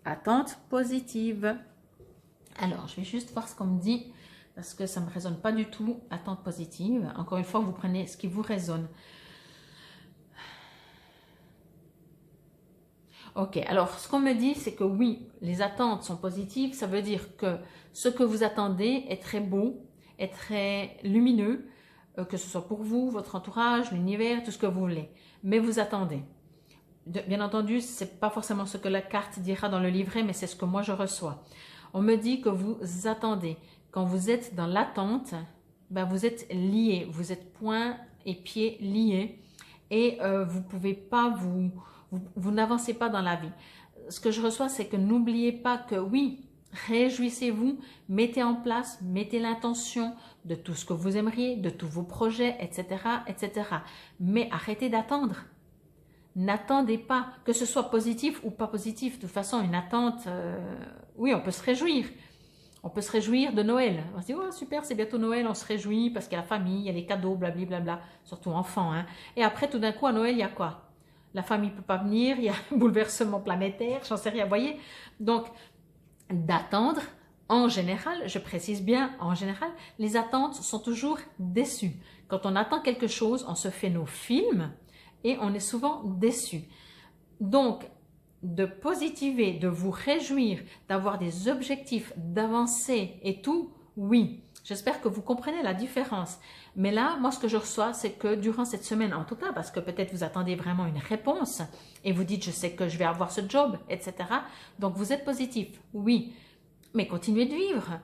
Speaker 1: Attente positive. Alors, je vais juste voir ce qu'on me dit parce que ça ne me résonne pas du tout. Attente positive. Encore une fois, vous prenez ce qui vous résonne. Ok, alors ce qu'on me dit, c'est que oui, les attentes sont positives. Ça veut dire que ce que vous attendez est très beau, est très lumineux, que ce soit pour vous, votre entourage, l'univers, tout ce que vous voulez. Mais vous attendez. Bien entendu, ce n'est pas forcément ce que la carte dira dans le livret, mais c'est ce que moi je reçois. On me dit que vous attendez. Quand vous êtes dans l'attente, ben vous êtes liés, vous êtes poings et pieds liés et vous ne pouvez pas, vous n'avancez pas dans la vie. Ce que je reçois, c'est que n'oubliez pas que oui, réjouissez-vous, mettez en place, mettez l'intention de tout ce que vous aimeriez, de tous vos projets, etc., etc. Mais arrêtez d'attendre. N'attendez pas, que ce soit positif ou pas positif. De toute façon, une attente, oui, on peut se réjouir. On peut se réjouir de Noël. On se dit, oh super, c'est bientôt Noël, on se réjouit parce qu'il y a la famille, il y a les cadeaux, blablabla, surtout enfants. Hein. Et après, tout d'un coup, à Noël, il y a quoi? La famille ne peut pas venir, il y a un bouleversement planétaire, j'en sais rien, vous voyez. Donc, d'attendre En général, je précise bien, en général, les attentes sont toujours déçues. Quand on attend quelque chose, on se fait nos films et on est souvent déçu. Donc, de positiver, de vous réjouir, d'avoir des objectifs, d'avancer et tout, oui. J'espère que vous comprenez la différence. Mais là, moi, ce que je reçois, c'est que durant cette semaine, en tout cas, parce que peut-être vous attendez vraiment une réponse et vous dites, je sais que je vais avoir ce job, etc. Donc, vous êtes positif, oui. Mais continuez de vivre.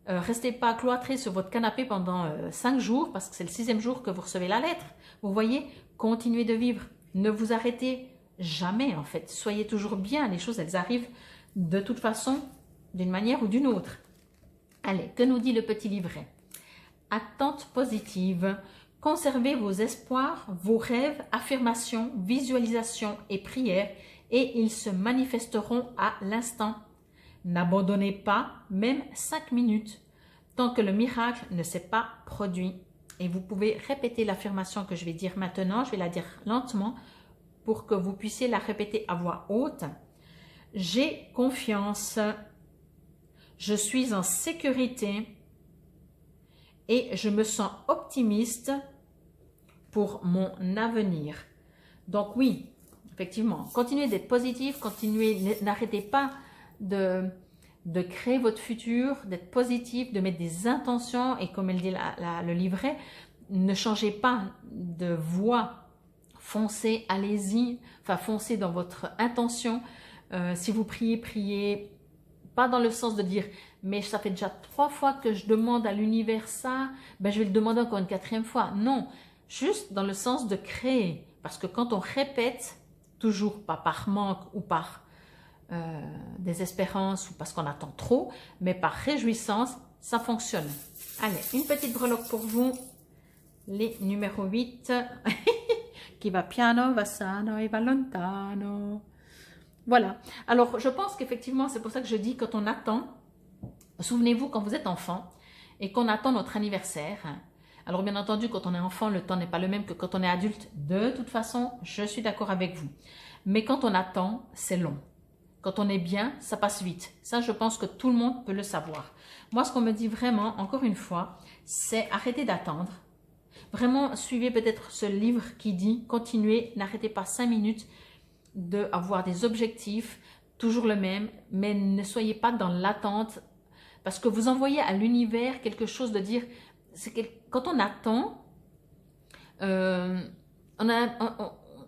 Speaker 1: Restez pas cloîtré sur votre canapé pendant 5 jours parce que c'est le 6e jour que vous recevez la lettre. Vous voyez, continuez de vivre. Ne vous arrêtez jamais en fait. Soyez toujours bien. Les choses, elles arrivent de toute façon, d'une manière ou d'une autre. Allez, que nous dit le petit livret? Attente positive. Conservez vos espoirs, vos rêves, affirmations, visualisations et prières et ils se manifesteront à l'instant. N'abandonnez pas, même 5 minutes, tant que le miracle ne s'est pas produit. Et vous pouvez répéter l'affirmation que je vais dire maintenant. Je vais la dire lentement pour que vous puissiez la répéter à voix haute. J'ai confiance. Je suis en sécurité. Et je me sens optimiste pour mon avenir. Donc oui, effectivement, continuez d'être positif, continuez, n'arrêtez pas de créer votre futur, d'être positif, de mettre des intentions et comme elle dit le livret, ne changez pas de voie, foncez, allez-y, enfin foncez dans votre intention. Si vous priez, priez pas dans le sens de dire mais ça fait déjà 3 fois que je demande à l'univers ça, ben je vais le demander encore une 4e fois. Non, juste dans le sens de créer, parce que quand on répète, toujours pas par manque ou par désespérance ou parce qu'on attend trop, mais par réjouissance, ça fonctionne. Allez, une petite breloque pour vous, les numéros 8, qui va piano, va sano e va lontano. Voilà, alors je pense qu'effectivement, c'est pour ça que je dis quand on attend, souvenez-vous quand vous êtes enfant et qu'on attend notre anniversaire, alors bien entendu quand on est enfant, le temps n'est pas le même que quand on est adulte, de toute façon, je suis d'accord avec vous. Mais quand on attend, c'est long. Quand on est bien, ça passe vite. Ça, je pense que tout le monde peut le savoir. Moi, ce qu'on me dit vraiment, encore une fois, c'est arrêtez d'attendre. Vraiment, suivez peut-être ce livre qui dit, continuez, n'arrêtez pas 5 minutes d'avoir des objectifs, toujours le même, mais ne soyez pas dans l'attente, parce que vous envoyez à l'univers quelque chose de dire, quand on attend,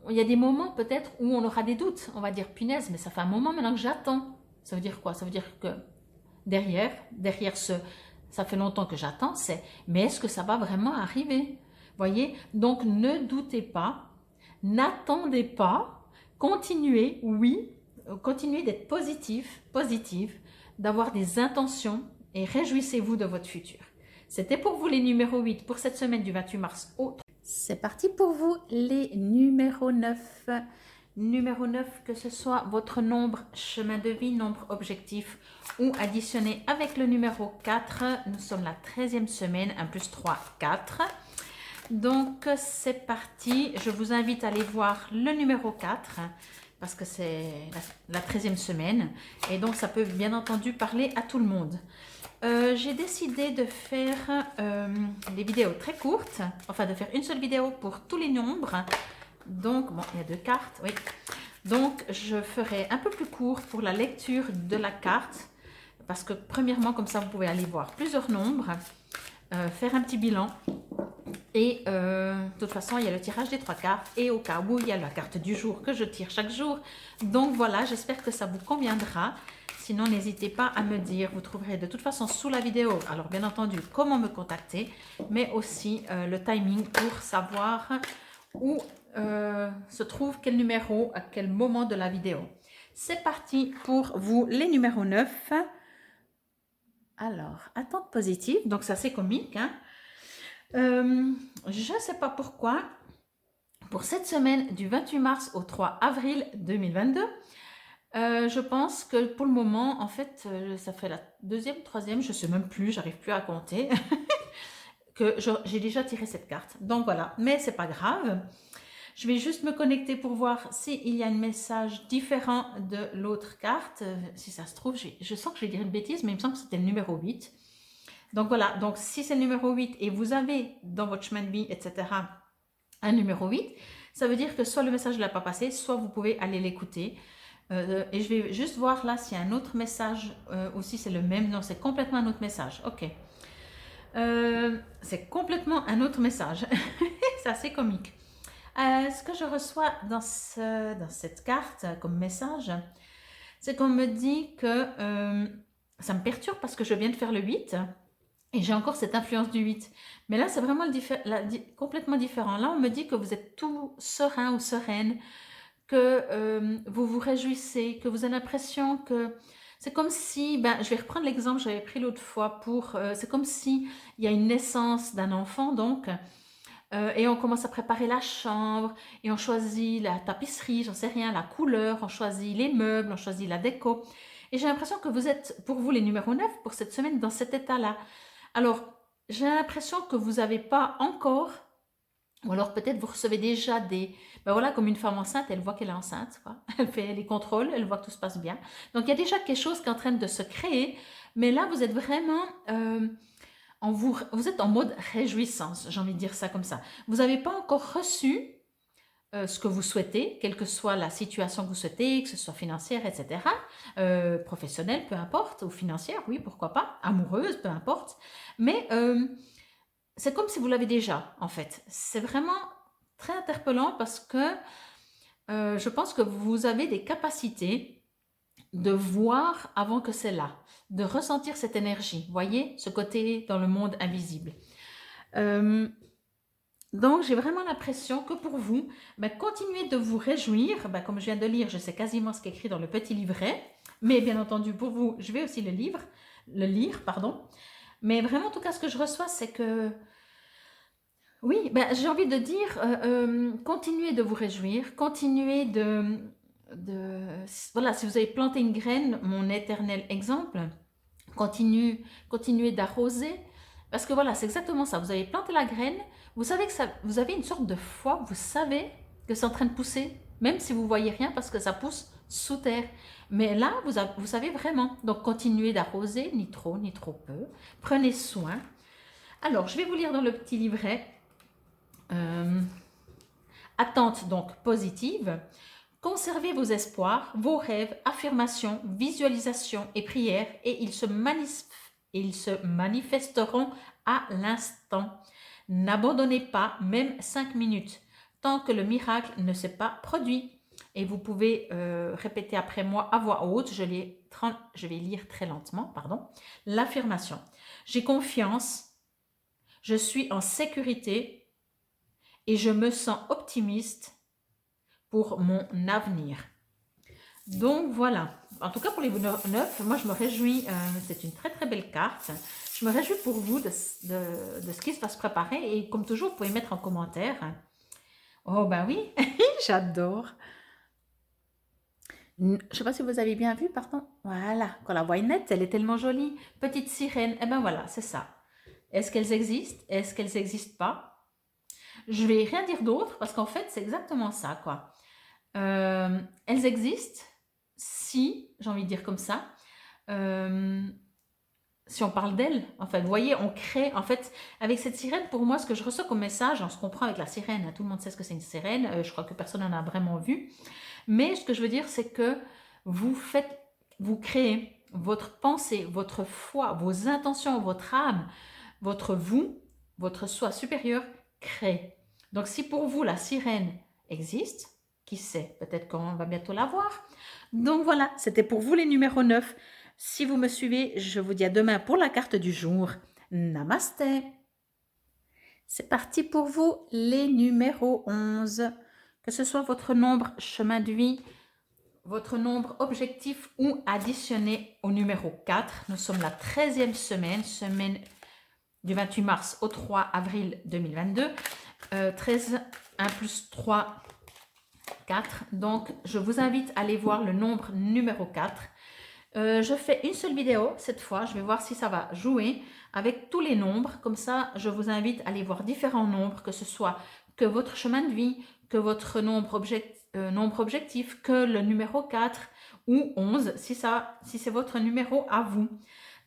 Speaker 1: il y a des moments peut-être où on aura des doutes. On va dire, punaise, mais ça fait un moment maintenant que j'attends. Ça veut dire quoi? Ça veut dire que derrière ça fait longtemps que j'attends, mais est-ce que ça va vraiment arriver? Voyez? Donc, ne doutez pas, n'attendez pas, continuez, oui, continuez d'être positif, d'avoir des intentions et réjouissez-vous de votre futur. C'était pour vous les numéros 8 pour cette semaine du 28 mars au... C'est parti pour vous les numéros 9. Numéro 9, que ce soit votre nombre chemin de vie, nombre objectif ou additionné avec le numéro 4. Nous sommes la 13e semaine, 1 plus 3, 4. Donc c'est parti. Je vous invite à aller voir le numéro 4 parce que c'est la 13e semaine. Et donc ça peut bien entendu parler à tout le monde. J'ai décidé de faire des vidéos très courtes, enfin de faire une seule vidéo pour tous les nombres. Donc, bon, il y a 2 cartes, oui. Donc, je ferai un peu plus court pour la lecture de la carte, parce que premièrement, comme ça, vous pouvez aller voir plusieurs nombres, faire un petit bilan. Et de toute façon, il y a le tirage des 3 cartes, et au cas où, il y a la carte du jour que je tire chaque jour. Donc voilà, j'espère que ça vous conviendra. Sinon, n'hésitez pas à me dire. Vous trouverez de toute façon sous la vidéo, alors bien entendu, comment me contacter, mais aussi le timing pour savoir où se trouve quel numéro, à quel moment de la vidéo. C'est parti pour vous, les numéros 9. Alors, attente positive, donc ça c'est comique. Hein? Je ne sais pas pourquoi, pour cette semaine du 28 mars au 3 avril 2022, je pense que pour le moment, en fait, ça fait la 2e, 3e, je ne sais même plus, j'arrive plus à compter, que j'ai déjà tiré cette carte. Donc voilà, mais c'est pas grave. Je vais juste me connecter pour voir s'il y a un message différent de l'autre carte. Si ça se trouve, je sens que je vais dire une bêtise, mais il me semble que c'était le numéro 8. Donc voilà, donc si c'est le numéro 8 et vous avez dans votre chemin de vie, etc., un numéro 8, ça veut dire que soit le message ne l'a pas passé, soit vous pouvez aller l'écouter. Et je vais juste voir là s'il y a un autre message ou si c'est le même. Non, c'est complètement un autre message. Ok. C'est complètement un autre message. C'est assez comique. Ce que je reçois dans cette carte comme message, c'est qu'on me dit que ça me perturbe parce que je viens de faire le 8 et j'ai encore cette influence du 8. Mais là, c'est vraiment complètement différent. Là, on me dit que vous êtes tout serein ou sereine, que vous vous réjouissez, que vous avez l'impression que c'est comme si, je vais reprendre l'exemple que j'avais pris l'autre fois c'est comme si il y a une naissance d'un enfant donc, et on commence à préparer la chambre et on choisit la tapisserie, j'en sais rien, la couleur, on choisit les meubles, on choisit la déco. Et j'ai l'impression que vous êtes, pour vous les numéros 9, pour cette semaine, dans cet état-là. Alors, j'ai l'impression que vous n'avez pas encore, ou alors peut-être vous recevez déjà voilà, comme une femme enceinte, elle voit qu'elle est enceinte, quoi. Elle fait les contrôles, elle voit que tout se passe bien. Donc, il y a déjà quelque chose qui est en train de se créer, mais là, vous êtes vraiment... vous êtes en mode réjouissance, j'ai envie de dire ça comme ça. Vous n'avez pas encore reçu ce que vous souhaitez, quelle que soit la situation que vous souhaitez, que ce soit financière, etc., professionnelle, peu importe, ou financière, oui, pourquoi pas, amoureuse, peu importe, mais c'est comme si vous l'avez déjà, en fait. C'est vraiment très interpellant parce que je pense que vous avez des capacités de voir avant que c'est là, de ressentir cette énergie, voyez, ce côté dans le monde invisible. Donc, j'ai vraiment l'impression que pour vous, continuez de vous réjouir. Comme je viens de lire, je sais quasiment ce qui est écrit dans le petit livret, mais bien entendu, pour vous, je vais aussi le lire, pardon. Mais vraiment, en tout cas, ce que je reçois, c'est que, oui, j'ai envie de dire, continuez de vous réjouir, continuez voilà, si vous avez planté une graine, mon éternel exemple, continuez d'arroser, parce que voilà, c'est exactement ça. Vous avez planté la graine, vous savez que vous avez une sorte de foi, vous savez que c'est en train de pousser, même si vous ne voyez rien parce que ça pousse sous terre. Mais là, vous savez vraiment. Donc, continuez d'arroser, ni trop peu. Prenez soin. Alors, je vais vous lire dans le petit livret. Attente donc positive. Conservez vos espoirs, vos rêves, affirmations, visualisations et prières et ils se manifesteront à l'instant. N'abandonnez pas même 5 minutes tant que le miracle ne s'est pas produit. Et vous pouvez répéter après moi à voix haute, je vais lire très lentement, pardon. L'affirmation. J'ai confiance, je suis en sécurité et je me sens optimiste pour mon avenir. Donc voilà, en tout cas pour les 9, moi je me réjouis, c'est une très très belle carte. Je me réjouis pour vous de ce qui va se préparer et comme toujours, vous pouvez mettre en commentaire. Oh ben oui, j'adore. Je ne sais pas si vous avez bien vu, pardon. Voilà, quand la voix est nette, elle est tellement jolie. Petite sirène, et ben voilà, c'est ça. Est-ce qu'elles existent? Est-ce qu'elles n'existent pas? Je vais rien dire d'autre parce qu'en fait, c'est exactement ça, quoi. Elles existent si, j'ai envie de dire comme ça, si on parle d'elles, en fait, vous voyez, on crée, en fait, avec cette sirène, pour moi, ce que je reçois comme message, on se comprend avec la sirène, hein, tout le monde sait ce que c'est une sirène, je crois que personne n'en a vraiment vu, mais ce que je veux dire, c'est que vous créez votre pensée, votre foi, vos intentions, votre âme, votre soi supérieur crée. Donc, si pour vous, la sirène existe, qui sait, peut-être qu'on va bientôt la voir. Donc voilà, c'était pour vous les numéros 9. Si vous me suivez, je vous dis à demain pour la carte du jour. Namasté. C'est parti pour vous les numéros 11. Que ce soit votre nombre chemin de vie, votre nombre objectif ou additionné au numéro 4. Nous sommes la 13e semaine du 28 mars au 3 avril 2022. 13, 1 plus 3, 4. Donc, je vous invite à aller voir le nombre numéro 4. Je fais une seule vidéo cette fois. Je vais voir si ça va jouer avec tous les nombres. Comme ça, je vous invite à aller voir différents nombres, que ce soit que votre chemin de vie, que votre nombre objectif, que le numéro 4 ou 11, si c'est votre numéro à vous.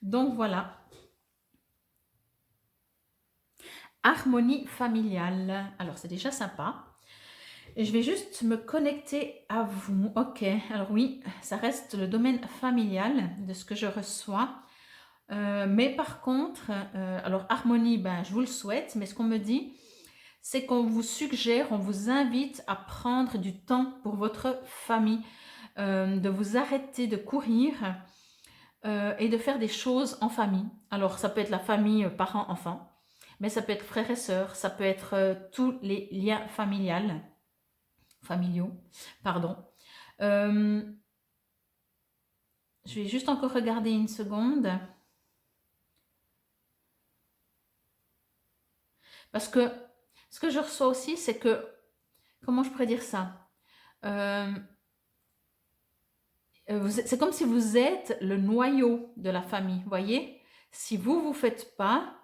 Speaker 1: Donc voilà. Harmonie familiale. Alors c'est déjà sympa. Et je vais juste me connecter à vous. Ok, alors oui, ça reste le domaine familial de ce que je reçois. Mais par contre, alors harmonie, ben, je vous le souhaite, mais ce qu'on me dit, c'est qu'on vous suggère, on vous invite à prendre du temps pour votre famille, de vous arrêter de courir et de faire des choses en famille. Alors ça peut être la famille parents-enfants, mais ça peut être frères et sœurs, ça peut être tous les liens familiaux, pardon. Je vais juste encore regarder une seconde. Parce que ce que je reçois aussi, c'est que, comment je pourrais dire ça? C'est comme si vous êtes le noyau de la famille, voyez? Si vous ne vous faites pas,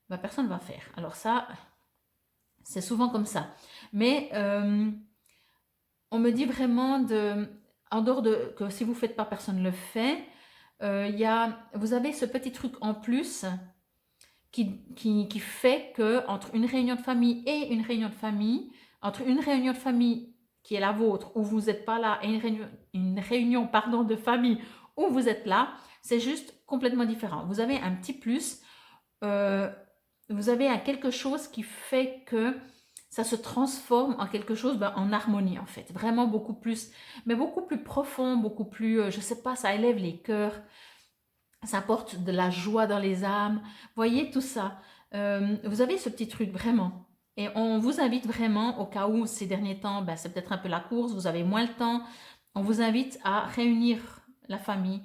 Speaker 1: ben, personne ne va faire. Alors ça, c'est souvent comme ça. Mais on me dit vraiment, en dehors de que si vous ne faites pas, personne ne le fait, vous avez ce petit truc en plus qui fait que entre une réunion de famille et une réunion de famille, entre une réunion de famille qui est la vôtre, où vous n'êtes pas là, et une réunion pardon, de famille où vous êtes là, c'est juste complètement différent. Vous avez un petit plus, vous avez quelque chose qui fait que ça se transforme en quelque chose, en harmonie en fait. Vraiment beaucoup plus, mais beaucoup plus profond, beaucoup plus, je sais pas, ça élève les cœurs, ça apporte de la joie dans les âmes. Voyez tout ça. Vous avez ce petit truc vraiment. Et on vous invite vraiment, au cas où ces derniers temps, c'est peut-être un peu la course, vous avez moins le temps, on vous invite à réunir la famille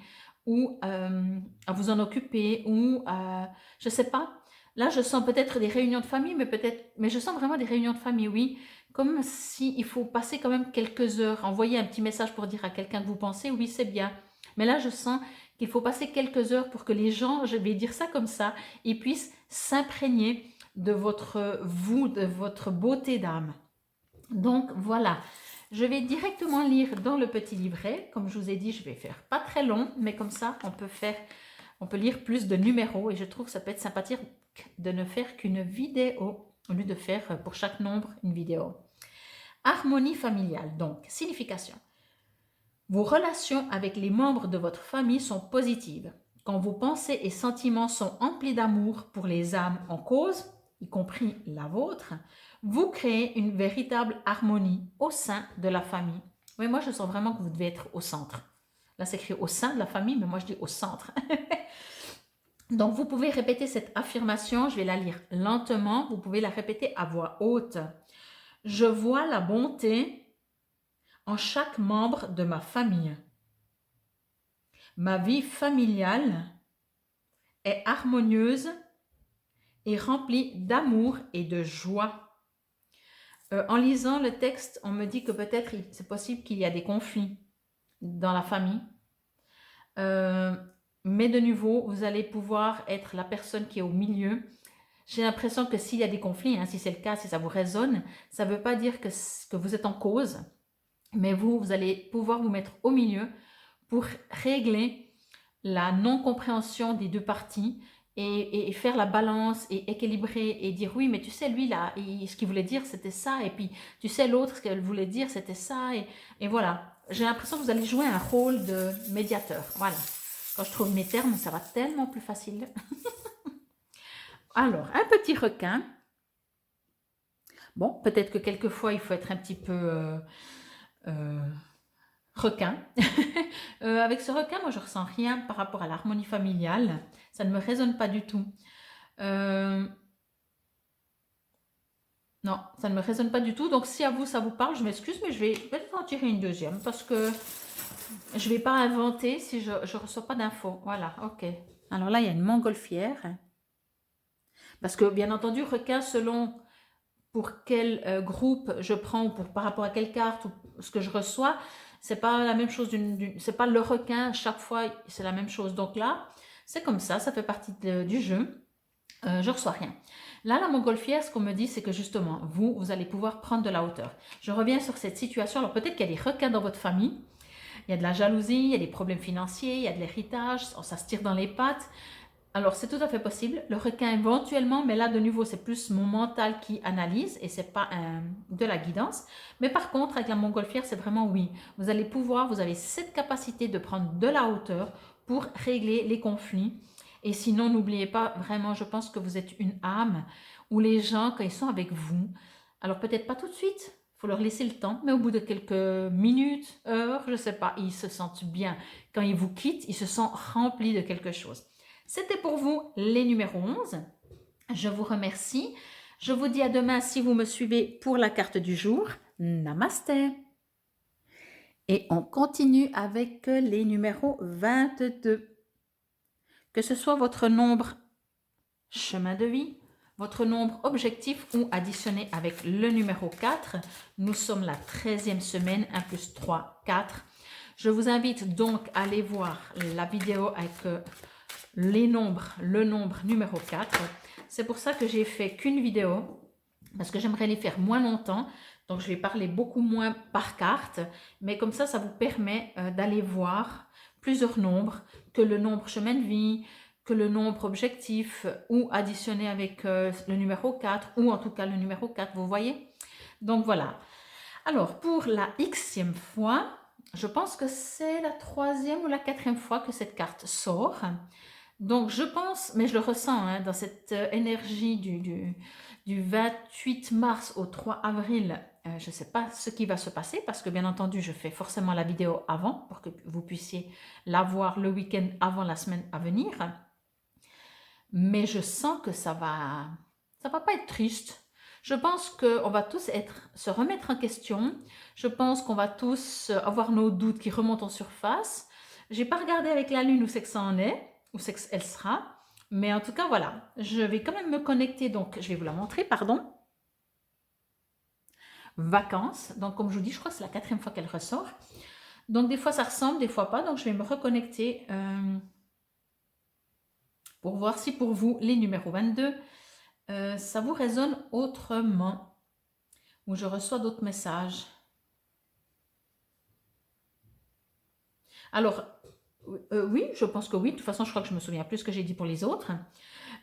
Speaker 1: ou à vous en occuper ou je sais pas. Là, je sens peut-être des réunions de famille, mais je sens vraiment des réunions de famille, oui. Comme si il faut passer quand même quelques heures, envoyer un petit message pour dire à quelqu'un que vous pensez, oui, c'est bien. Mais là, je sens qu'il faut passer quelques heures pour que les gens, je vais dire ça comme ça, ils puissent s'imprégner de votre de votre beauté d'âme. Donc voilà, je vais directement lire dans le petit livret. Comme je vous ai dit, je vais faire pas très long, mais comme ça, on peut lire plus de numéros et je trouve que ça peut être sympathique de ne faire qu'une vidéo au lieu de faire pour chaque nombre une vidéo. Harmonie familiale, donc signification. Vos relations avec les membres de votre famille sont positives. Quand vos pensées et sentiments sont emplis d'amour pour les âmes en cause, y compris la vôtre, vous créez une véritable harmonie au sein de la famille. Oui, moi je sens vraiment que vous devez être au centre. Là c'est écrit au sein de la famille, mais moi je dis au centre. Donc vous pouvez répéter cette affirmation, je vais la lire lentement, vous pouvez la répéter à voix haute. Je vois la bonté en chaque membre de ma famille. Ma vie familiale est harmonieuse et remplie d'amour et de joie. En lisant le texte, on me dit que peut-être c'est possible qu'il y a des conflits dans la famille. Mais de nouveau, vous allez pouvoir être la personne qui est au milieu. J'ai l'impression que s'il y a des conflits, si c'est le cas, si ça vous résonne, ça ne veut pas dire que vous êtes en cause, mais vous allez pouvoir vous mettre au milieu pour régler la non-compréhension des deux parties et faire la balance et équilibrer et dire oui, mais tu sais, lui, là, ce qu'il voulait dire, c'était ça, et puis tu sais, l'autre, ce qu'elle voulait dire, c'était ça, et voilà. J'ai l'impression que vous allez jouer un rôle de médiateur, voilà. Quand je trouve mes termes, ça va tellement plus facile. Alors, un petit requin. Bon, peut-être que quelquefois, il faut être un petit peu requin. Avec ce requin, moi, je ressens rien par rapport à l'harmonie familiale. Ça ne me résonne pas du tout. Non, ça ne me résonne pas du tout. Donc, si à vous, ça vous parle, je m'excuse, mais je vais peut-être en tirer une deuxième parce que je ne vais pas inventer si je ne reçois pas d'infos. Voilà, ok. Alors là, il y a une montgolfière. Parce que, bien entendu, requin, selon pour quel groupe je prends ou par rapport à quelle carte ou ce que je reçois, c'est pas la même chose, c'est pas le requin, chaque fois, c'est la même chose. Donc là, c'est comme ça fait partie du jeu. Je reçois rien. Là, la montgolfière, ce qu'on me dit, c'est que justement, vous allez pouvoir prendre de la hauteur. Je reviens sur cette situation. Alors peut-être qu'il y a des requins dans votre famille. Il y a de la jalousie, il y a des problèmes financiers, il y a de l'héritage, ça se tire dans les pattes. Alors, c'est tout à fait possible. Le requin éventuellement, mais là, de nouveau, c'est plus mon mental qui analyse et c'est pas de la guidance. Mais par contre, avec la montgolfière, c'est vraiment oui. Vous allez pouvoir, vous avez cette capacité de prendre de la hauteur pour régler les conflits. Et sinon, n'oubliez pas, vraiment, je pense que vous êtes une âme où les gens, quand ils sont avec vous, alors peut-être pas tout de suite, il faut leur laisser le temps, mais au bout de quelques minutes, heures, je ne sais pas, ils se sentent bien. Quand ils vous quittent, ils se sentent remplis de quelque chose. C'était pour vous les numéros 11. Je vous remercie. Je vous dis à demain si vous me suivez pour la carte du jour. Namasté. Et on continue avec les numéros 22. Que ce soit votre nombre chemin de vie, votre nombre objectif ou additionné avec le numéro 4. Nous sommes la 13e semaine, 1 plus 3, 4. Je vous invite donc à aller voir la vidéo avec les nombres, le nombre numéro 4. C'est pour ça que j'ai fait qu'une vidéo, parce que j'aimerais les faire moins longtemps. Donc, je vais parler beaucoup moins par carte. Mais comme ça vous permet d'aller voir plusieurs nombres, que le nombre chemin de vie, que le nombre objectif, ou additionné avec le numéro 4, ou en tout cas le numéro 4, vous voyez. Donc, voilà. Alors, pour la xème fois, je pense que c'est la 3e ou la 4e fois que cette carte sort. Donc, je pense, mais je le ressens hein, dans cette énergie du 28 mars au 3 avril, je ne sais pas ce qui va se passer parce que bien entendu, je fais forcément la vidéo avant pour que vous puissiez la voir le week-end avant la semaine à venir. Mais je sens que ça va pas être triste. Je pense qu'on va tous se remettre en question. Je pense qu'on va tous avoir nos doutes qui remontent en surface. Je n'ai pas regardé avec la lune où c'est que ça en est, où c'est qu'elle sera. Mais en tout cas, voilà. Je vais quand même me connecter. Donc, je vais vous la montrer, pardon. Vacances. Donc, comme je vous dis, je crois que c'est la 4e fois qu'elle ressort. Donc, des fois, ça ressemble, des fois pas. Donc, je vais me reconnecter pour voir si pour vous, les numéros 22, ça vous résonne autrement. Ou je reçois d'autres messages. Alors, oui, je pense que oui. De toute façon, je crois que je me souviens plus ce que j'ai dit pour les autres.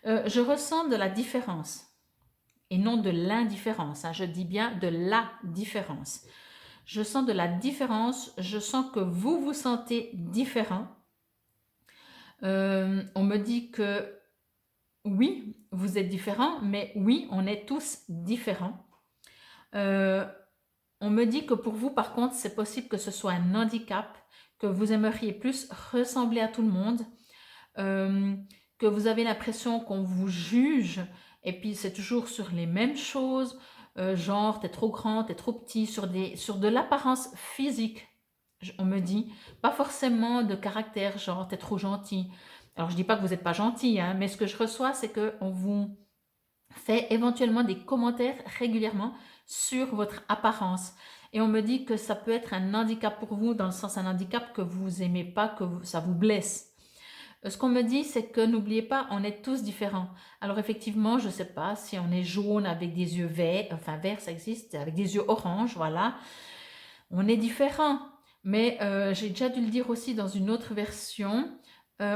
Speaker 1: Je ressens de la différence et non de l'indifférence. Hein. Je dis bien de la différence. Je sens de la différence. Je sens que vous vous sentez différent. On me dit que oui, vous êtes différents, mais oui, on est tous différents. On me dit que pour vous, par contre, c'est possible que ce soit un handicap, que vous aimeriez plus ressembler à tout le monde, que vous avez l'impression qu'on vous juge, et puis c'est toujours sur les mêmes choses, genre t'es trop grand, t'es trop petit, sur de l'apparence physique, on me dit, pas forcément de caractère, genre t'es trop gentil. Alors je dis pas que vous n'êtes pas gentil, hein, mais ce que je reçois, c'est qu'on vous fait éventuellement des commentaires régulièrement sur votre apparence. Et on me dit que ça peut être un handicap pour vous, dans le sens un handicap que vous aimez pas, que ça vous blesse. Ce qu'on me dit, c'est que n'oubliez pas, on est tous différents. Alors effectivement, je ne sais pas si on est jaune avec des yeux verts, enfin vert ça existe, avec des yeux orange, voilà. On est différents. Mais j'ai déjà dû le dire aussi dans une autre version.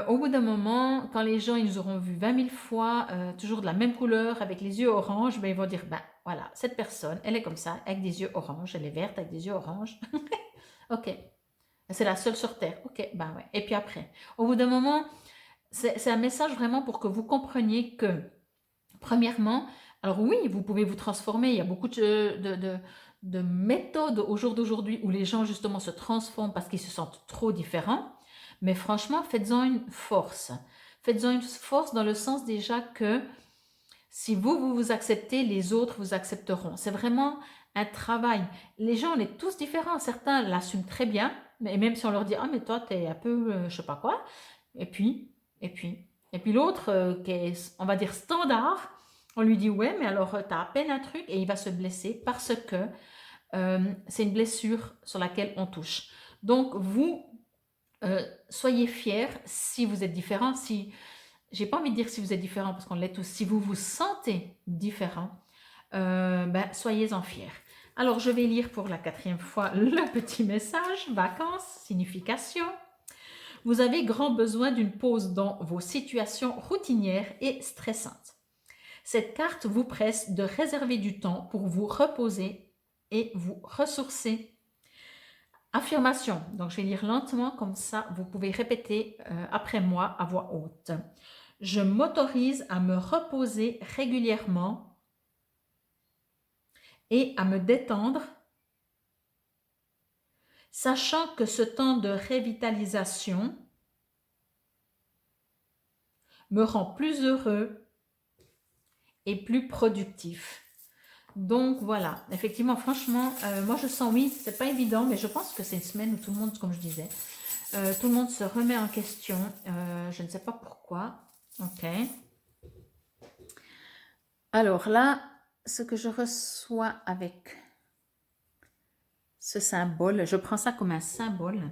Speaker 1: Au bout d'un moment, quand les gens ils nous auront vu 20 000 fois, toujours de la même couleur, avec les yeux orange, ben, ils vont dire, ben voilà, cette personne, elle est comme ça, avec des yeux orange, elle est verte avec des yeux orange. Ok, c'est la seule sur Terre. Ok, ben ouais. Et puis après, au bout d'un moment, c'est un message vraiment pour que vous compreniez que, premièrement, alors oui, vous pouvez vous transformer. Il y a beaucoup de méthodes au jour d'aujourd'hui où les gens justement se transforment parce qu'ils se sentent trop différents. Mais franchement, faites-en une force. Faites-en une force dans le sens déjà que si vous vous acceptez, les autres vous accepteront. C'est vraiment un travail. Les gens, on est tous différents. Certains l'assument très bien, mais même si on leur dit « Ah, mais toi, t'es un peu, je sais pas quoi. » Et puis l'autre, qui est, on va dire, standard, on lui dit « Ouais, mais alors, t'as à peine un truc. » Et il va se blesser parce que c'est une blessure sur laquelle on touche. Donc, vous, soyez fiers si vous êtes différents. Si j'ai pas envie de dire si vous êtes différent, parce qu'on l'est tous, si vous vous sentez différent, ben, soyez-en fiers. Alors, je vais lire pour la 4e fois le petit message, vacances, signification. Vous avez grand besoin d'une pause dans vos situations routinières et stressantes. Cette carte vous presse de réserver du temps pour vous reposer et vous ressourcer. Affirmation, donc je vais lire lentement, comme ça vous pouvez répéter après moi à voix haute. Je m'autorise à me reposer régulièrement et à me détendre, sachant que ce temps de révitalisation me rend plus heureux et plus productif. Donc voilà, effectivement, franchement, moi je sens, oui, c'est pas évident, mais je pense que c'est une semaine où tout le monde, comme je disais, tout le monde se remet en question. Je ne sais pas pourquoi. Ok. Alors là, ce que je reçois avec ce symbole, je prends ça comme un symbole.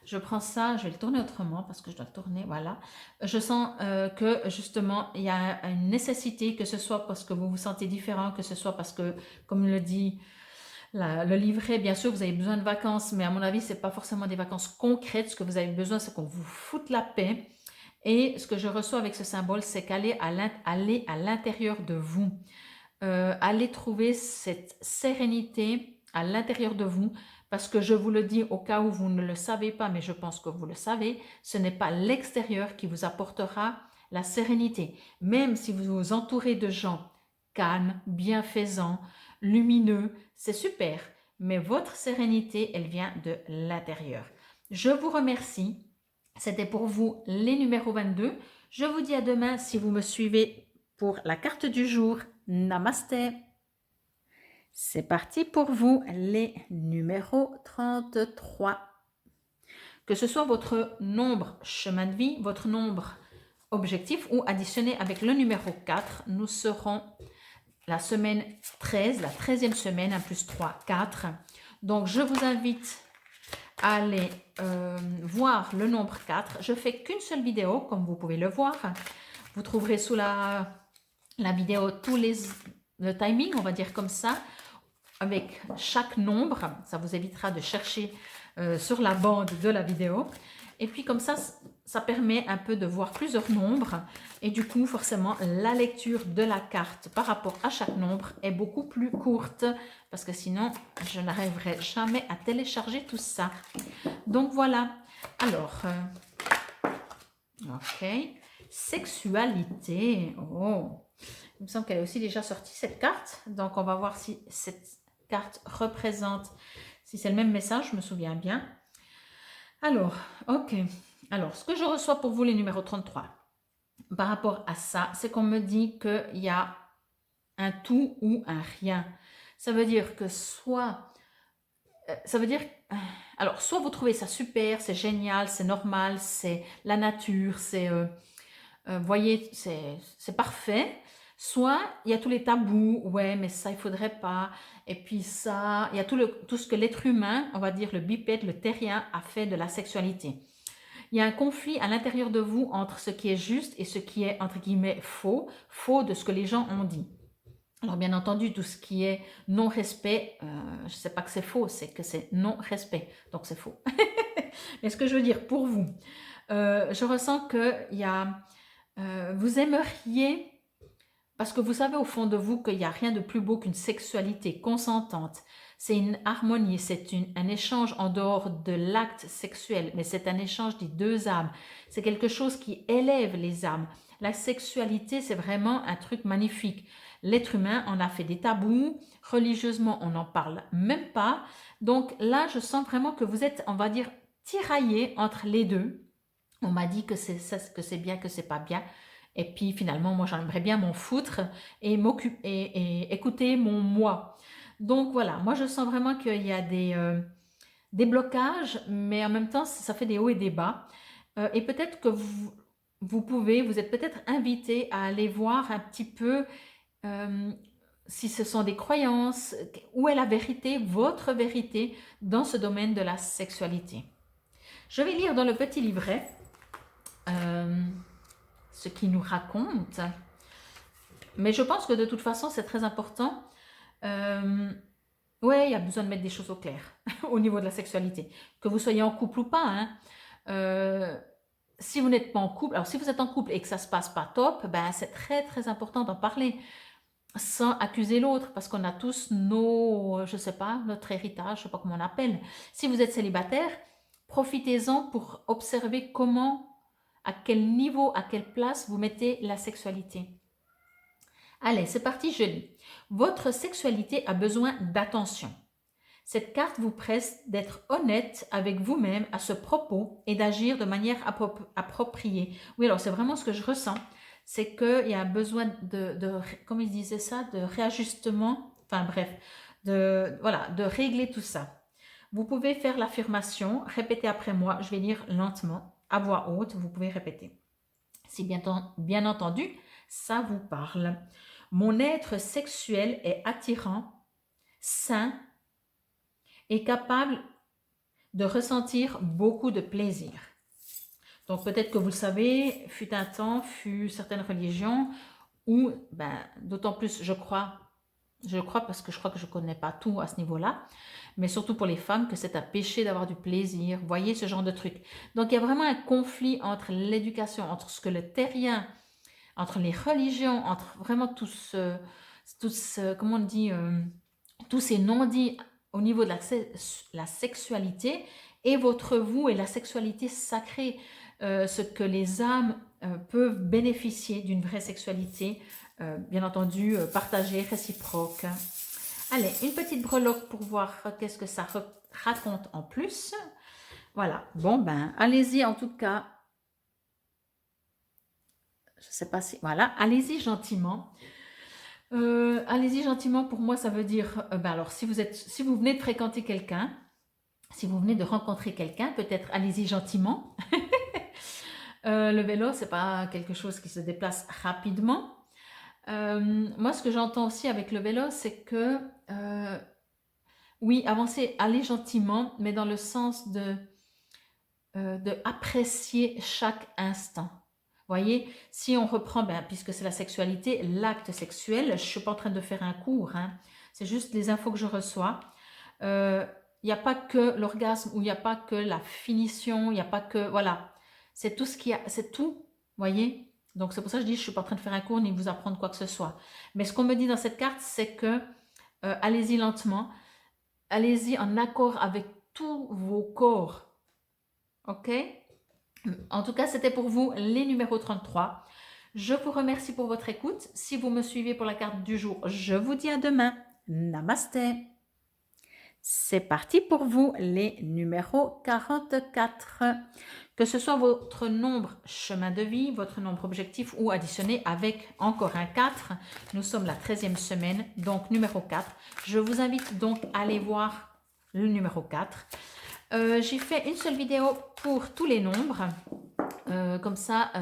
Speaker 1: Je prends ça, je vais le tourner autrement parce que je dois le tourner, voilà. Je sens que justement, il y a une nécessité, que ce soit parce que vous vous sentez différent, que ce soit parce que, comme le dit le livret, bien sûr, vous avez besoin de vacances, mais à mon avis, ce n'est pas forcément des vacances concrètes. Ce que vous avez besoin, c'est qu'on vous foute la paix. Et ce que je reçois avec ce symbole, c'est qu'aller à l'intérieur de vous. Allez trouver cette sérénité à l'intérieur de vous, parce que je vous le dis au cas où vous ne le savez pas, mais je pense que vous le savez, ce n'est pas l'extérieur qui vous apportera la sérénité. Même si vous vous entourez de gens calmes, bienfaisants, lumineux, c'est super, mais votre sérénité, elle vient de l'intérieur. Je vous remercie. C'était pour vous les numéros 22. Je vous dis à demain si vous me suivez pour la carte du jour. Namasté. C'est parti pour vous, les numéros 33. Que ce soit votre nombre chemin de vie, votre nombre objectif ou additionné avec le numéro 4, nous serons la semaine 13, la 13e semaine, 1 plus 3, 4. Donc, je vous invite à aller voir le nombre 4. Je fais qu'une seule vidéo, comme vous pouvez le voir. Vous trouverez sous la vidéo le timing, on va dire comme ça, avec chaque nombre. Ça vous évitera de chercher sur la bande de la vidéo. Et puis comme ça permet un peu de voir plusieurs nombres. Et du coup, forcément, la lecture de la carte par rapport à chaque nombre est beaucoup plus courte. Parce que sinon, je n'arriverai jamais à télécharger tout ça. Donc voilà. Alors, ok. Sexualité. Oh. Il me semble qu'elle est aussi déjà sortie, cette carte. Donc, on va voir si cette carte représente, si c'est le même message, je me souviens bien. Alors, ok. Alors, ce que je reçois pour vous, les numéros 33, par rapport à ça, c'est qu'on me dit qu'il y a un tout ou un rien. Ça veut dire que soit... alors, soit vous trouvez ça super, c'est génial, c'est normal, c'est la nature, c'est... voyez, c'est parfait. Soit il y a tous les tabous, ouais, mais ça, il ne faudrait pas. Et puis ça, il y a tout ce que l'être humain, on va dire le bipède, le terrien, a fait de la sexualité. Il y a un conflit à l'intérieur de vous entre ce qui est juste et ce qui est, entre guillemets, faux. Faux de ce que les gens ont dit. Alors, bien entendu, tout ce qui est non-respect, je ne sais pas que c'est faux, c'est que c'est non-respect. Donc, c'est faux. Mais ce que je veux dire, pour vous, je ressens qu'il y a... vous aimeriez... Parce que vous savez au fond de vous qu'il n'y a rien de plus beau qu'une sexualité consentante. C'est une harmonie, c'est un échange en dehors de l'acte sexuel, mais c'est un échange des deux âmes. C'est quelque chose qui élève les âmes. La sexualité, c'est vraiment un truc magnifique. L'être humain en a fait des tabous, religieusement, on n'en parle même pas. Donc là, je sens vraiment que vous êtes, on va dire, tiraillés entre les deux. On m'a dit que c'est bien, que c'est pas bien. Et puis finalement, moi j'aimerais bien m'en foutre et m'occuper et écouter mon moi. Donc voilà, moi je sens vraiment qu'il y a des blocages, mais en même temps ça fait des hauts et des bas. Et peut-être que vous êtes peut-être invité à aller voir un petit peu si ce sont des croyances, où est la vérité, votre vérité dans ce domaine de la sexualité. Je vais lire dans le petit livret. ce qu'ils nous racontent. Mais je pense que de toute façon, c'est très important. Ouais, il y a besoin de mettre des choses au clair au niveau de la sexualité. Que vous soyez en couple ou pas, hein. Si vous n'êtes pas en couple, alors si vous êtes en couple et que ça se passe pas top, ben c'est très très important d'en parler sans accuser l'autre parce qu'on a tous nos, je sais pas, notre héritage, je sais pas comment on appelle. Si vous êtes célibataire, profitez-en pour observer comment, à quel niveau, à quelle place vous mettez la sexualité. Allez, c'est parti, je lis. Votre sexualité a besoin d'attention. Cette carte vous presse d'être honnête avec vous-même à ce propos et d'agir de manière appropriée. Oui, alors c'est vraiment ce que je ressens. C'est qu'il y a besoin comme il disait ça, de réajustement, enfin bref, voilà, de régler tout ça. Vous pouvez faire l'affirmation, répétez après moi, je vais lire lentement, à voix haute, vous pouvez répéter. Si bien entendu, ça vous parle. Mon être sexuel est attirant, sain et capable de ressentir beaucoup de plaisir. Donc peut-être que vous le savez, fut un temps, fut certaines religions où, d'autant plus je crois parce que je crois que je ne connais pas tout à ce niveau-là, mais surtout pour les femmes, que c'est un péché d'avoir du plaisir, voyez ce genre de truc. Donc il y a vraiment un conflit entre l'éducation, entre ce que le terrien, entre les religions, entre vraiment comment on dit, tous ces non-dits au niveau de la sexualité et votre vous et la sexualité sacrée, ce que les âmes peuvent bénéficier d'une vraie sexualité, bien entendu partagée, réciproque. Allez, une petite breloque pour voir qu'est-ce que ça raconte en plus. Voilà, bon allez-y en tout cas. Je sais pas si, voilà, allez-y gentiment. Allez-y gentiment, pour moi, ça veut dire, alors si vous venez de fréquenter quelqu'un, si vous venez de rencontrer quelqu'un, peut-être allez-y gentiment. Le vélo, c'est pas quelque chose qui se déplace rapidement. Moi, ce que j'entends aussi avec le vélo, c'est que, oui, avancez, allez gentiment, mais dans le sens de apprécier chaque instant. Voyez, si on reprend, puisque c'est la sexualité, l'acte sexuel, je ne suis pas en train de faire un cours, hein, c'est juste les infos que je reçois. Il n'y a pas que l'orgasme ou il n'y a pas que la finition, il n'y a pas que, voilà, c'est tout ce qu'il y a, c'est tout, voyez. Donc c'est pour ça que je dis, je ne suis pas en train de faire un cours ni vous apprendre quoi que ce soit. Mais ce qu'on me dit dans cette carte, c'est que allez-y lentement, allez-y en accord avec tous vos corps, ok? En tout cas, c'était pour vous les numéros 33. Je vous remercie pour votre écoute. Si vous me suivez pour la carte du jour, je vous dis à demain. Namasté. C'est parti pour vous les numéros 44. Que ce soit votre nombre chemin de vie, votre nombre objectif ou additionné avec encore un 4. Nous sommes la 13e semaine, donc numéro 4. Je vous invite donc à aller voir le numéro 4. J'ai fait une seule vidéo pour tous les nombres. Comme ça,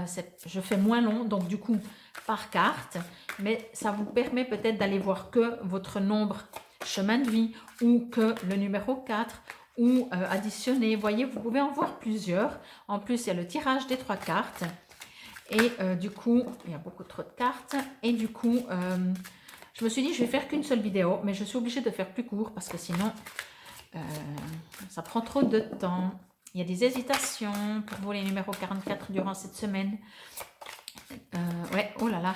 Speaker 1: je fais moins long, donc du coup, par carte. Mais ça vous permet peut-être d'aller voir que votre nombre chemin de vie ou que le numéro 4 ou additionner. Vous voyez, vous pouvez en voir plusieurs. En plus, il y a le tirage des 3 cartes. Et du coup, il y a beaucoup trop de cartes. Et du coup, je me suis dit, je vais faire qu'une seule vidéo. Mais je suis obligée de faire plus court parce que sinon, ça prend trop de temps. Il y a des hésitations pour vous les numéros 44 durant cette semaine. Ouais, oh là là,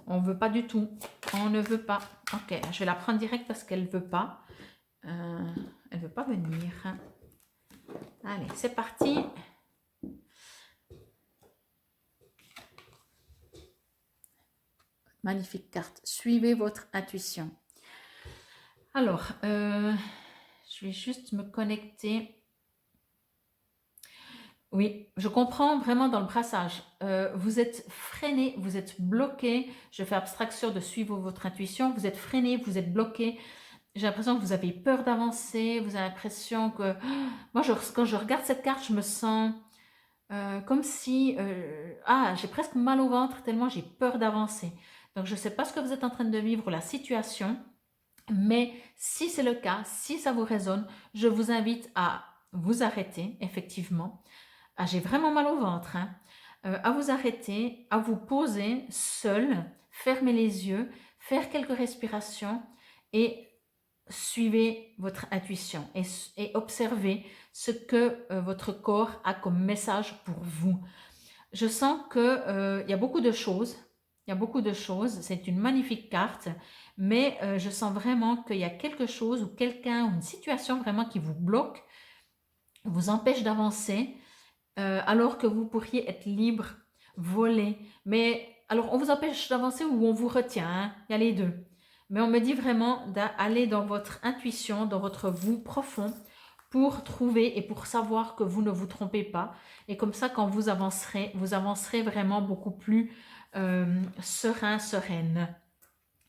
Speaker 1: on ne veut pas du tout. On ne veut pas. Ok, je vais la prendre direct parce qu'elle ne veut pas. Elle ne veut pas venir. Allez, c'est parti. Magnifique carte. Suivez votre intuition. Alors, je vais juste me connecter. Oui, je comprends vraiment dans le brassage. Vous êtes freiné, vous êtes bloqué. Je fais abstraction de suivre votre intuition. Vous êtes freiné, vous êtes bloqué. J'ai l'impression que vous avez peur d'avancer. Vous avez l'impression que... Moi, quand je regarde cette carte, je me sens comme si... j'ai presque mal au ventre tellement j'ai peur d'avancer. Donc, je ne sais pas ce que vous êtes en train de vivre, la situation. Mais si c'est le cas, si ça vous résonne, je vous invite à vous arrêter, effectivement. J'ai vraiment mal au ventre. Hein. à vous arrêter, à vous poser seul, fermer les yeux, faire quelques respirations et suivez votre intuition et observez ce que votre corps a comme message pour vous. Je sens que il y a beaucoup de choses. Il y a beaucoup de choses. C'est une magnifique carte, mais je sens vraiment qu'il y a quelque chose ou quelqu'un ou une situation vraiment qui vous bloque, vous empêche d'avancer, alors que vous pourriez être libre, voler. Mais alors, on vous empêche d'avancer ou on vous retient, hein? Il y a les deux. Mais on me dit vraiment d'aller dans votre intuition, dans votre vous profond, pour trouver et pour savoir que vous ne vous trompez pas. Et comme ça, quand vous avancerez vraiment beaucoup plus serein, sereine.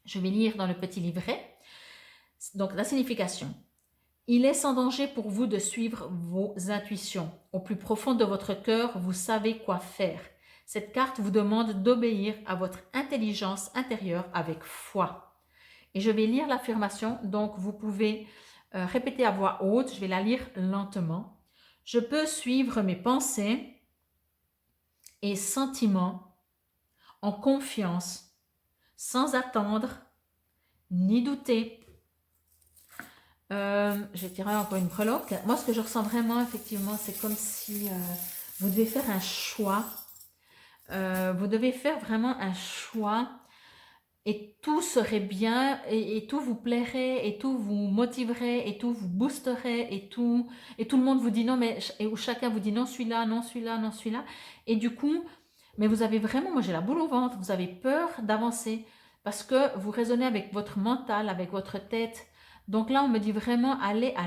Speaker 1: Je vais lire dans le petit livret. Donc, la signification. Il est sans danger pour vous de suivre vos intuitions. Au plus profond de votre cœur, vous savez quoi faire. Cette carte vous demande d'obéir à votre intelligence intérieure avec foi. Et je vais lire l'affirmation, donc vous pouvez répéter à voix haute, je vais la lire lentement. Je peux suivre mes pensées et sentiments en confiance, sans attendre ni douter. Je vais tirer encore une breloque. Moi, ce que je ressens vraiment, effectivement, c'est comme si vous devez faire un choix. Vous devez faire vraiment un choix et tout serait bien et tout vous plairait et tout vous motiverait et tout vous boosterait et tout le monde vous dit non, mais et où chacun vous dit non, celui-là, non, celui-là, non, celui-là. Et du coup, mais vous avez vraiment, moi j'ai la boule au ventre, vous avez peur d'avancer parce que vous raisonnez avec votre mental, avec votre tête. Donc là, on me dit vraiment, allez à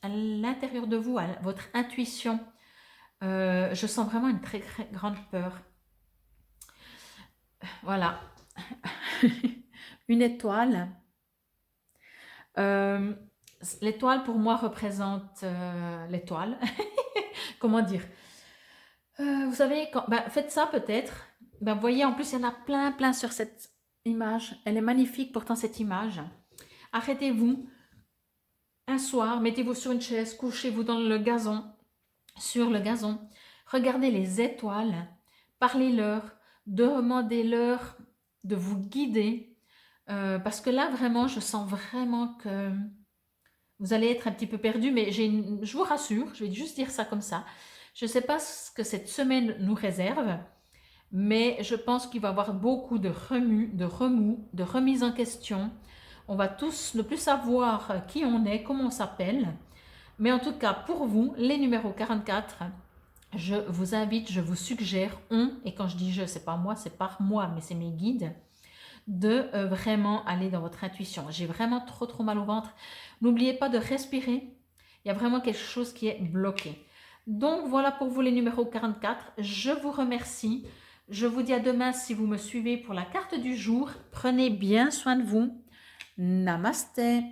Speaker 1: l'intérieur de vous, à votre intuition. Je sens vraiment une très, très grande peur. Voilà. Une étoile. L'étoile, pour moi, représente l'étoile. Comment dire? Vous savez, faites ça peut-être. Vous voyez, en plus, il y en a plein, plein sur cette image. Elle est magnifique, pourtant, cette image. Arrêtez-vous. Un soir, mettez-vous sur une chaise, couchez-vous dans le gazon, sur le gazon, regardez les étoiles, parlez-leur, demandez-leur de vous guider, parce que là, vraiment, je sens vraiment que vous allez être un petit peu perdu, mais je vous rassure, je vais juste dire ça comme ça. Je ne sais pas ce que cette semaine nous réserve, mais je pense qu'il va y avoir beaucoup de remous, de remise en question. On va tous ne plus savoir qui on est, comment on s'appelle. Mais en tout cas, pour vous, les numéros 44, je vous invite, je vous suggère, et quand je dis je, c'est pas moi, c'est par moi, mais c'est mes guides, de vraiment aller dans votre intuition. J'ai vraiment trop mal au ventre. N'oubliez pas de respirer. Il y a vraiment quelque chose qui est bloqué. Donc voilà pour vous les numéros 44. Je vous remercie. Je vous dis à demain si vous me suivez pour la carte du jour. Prenez bien soin de vous. Namasté.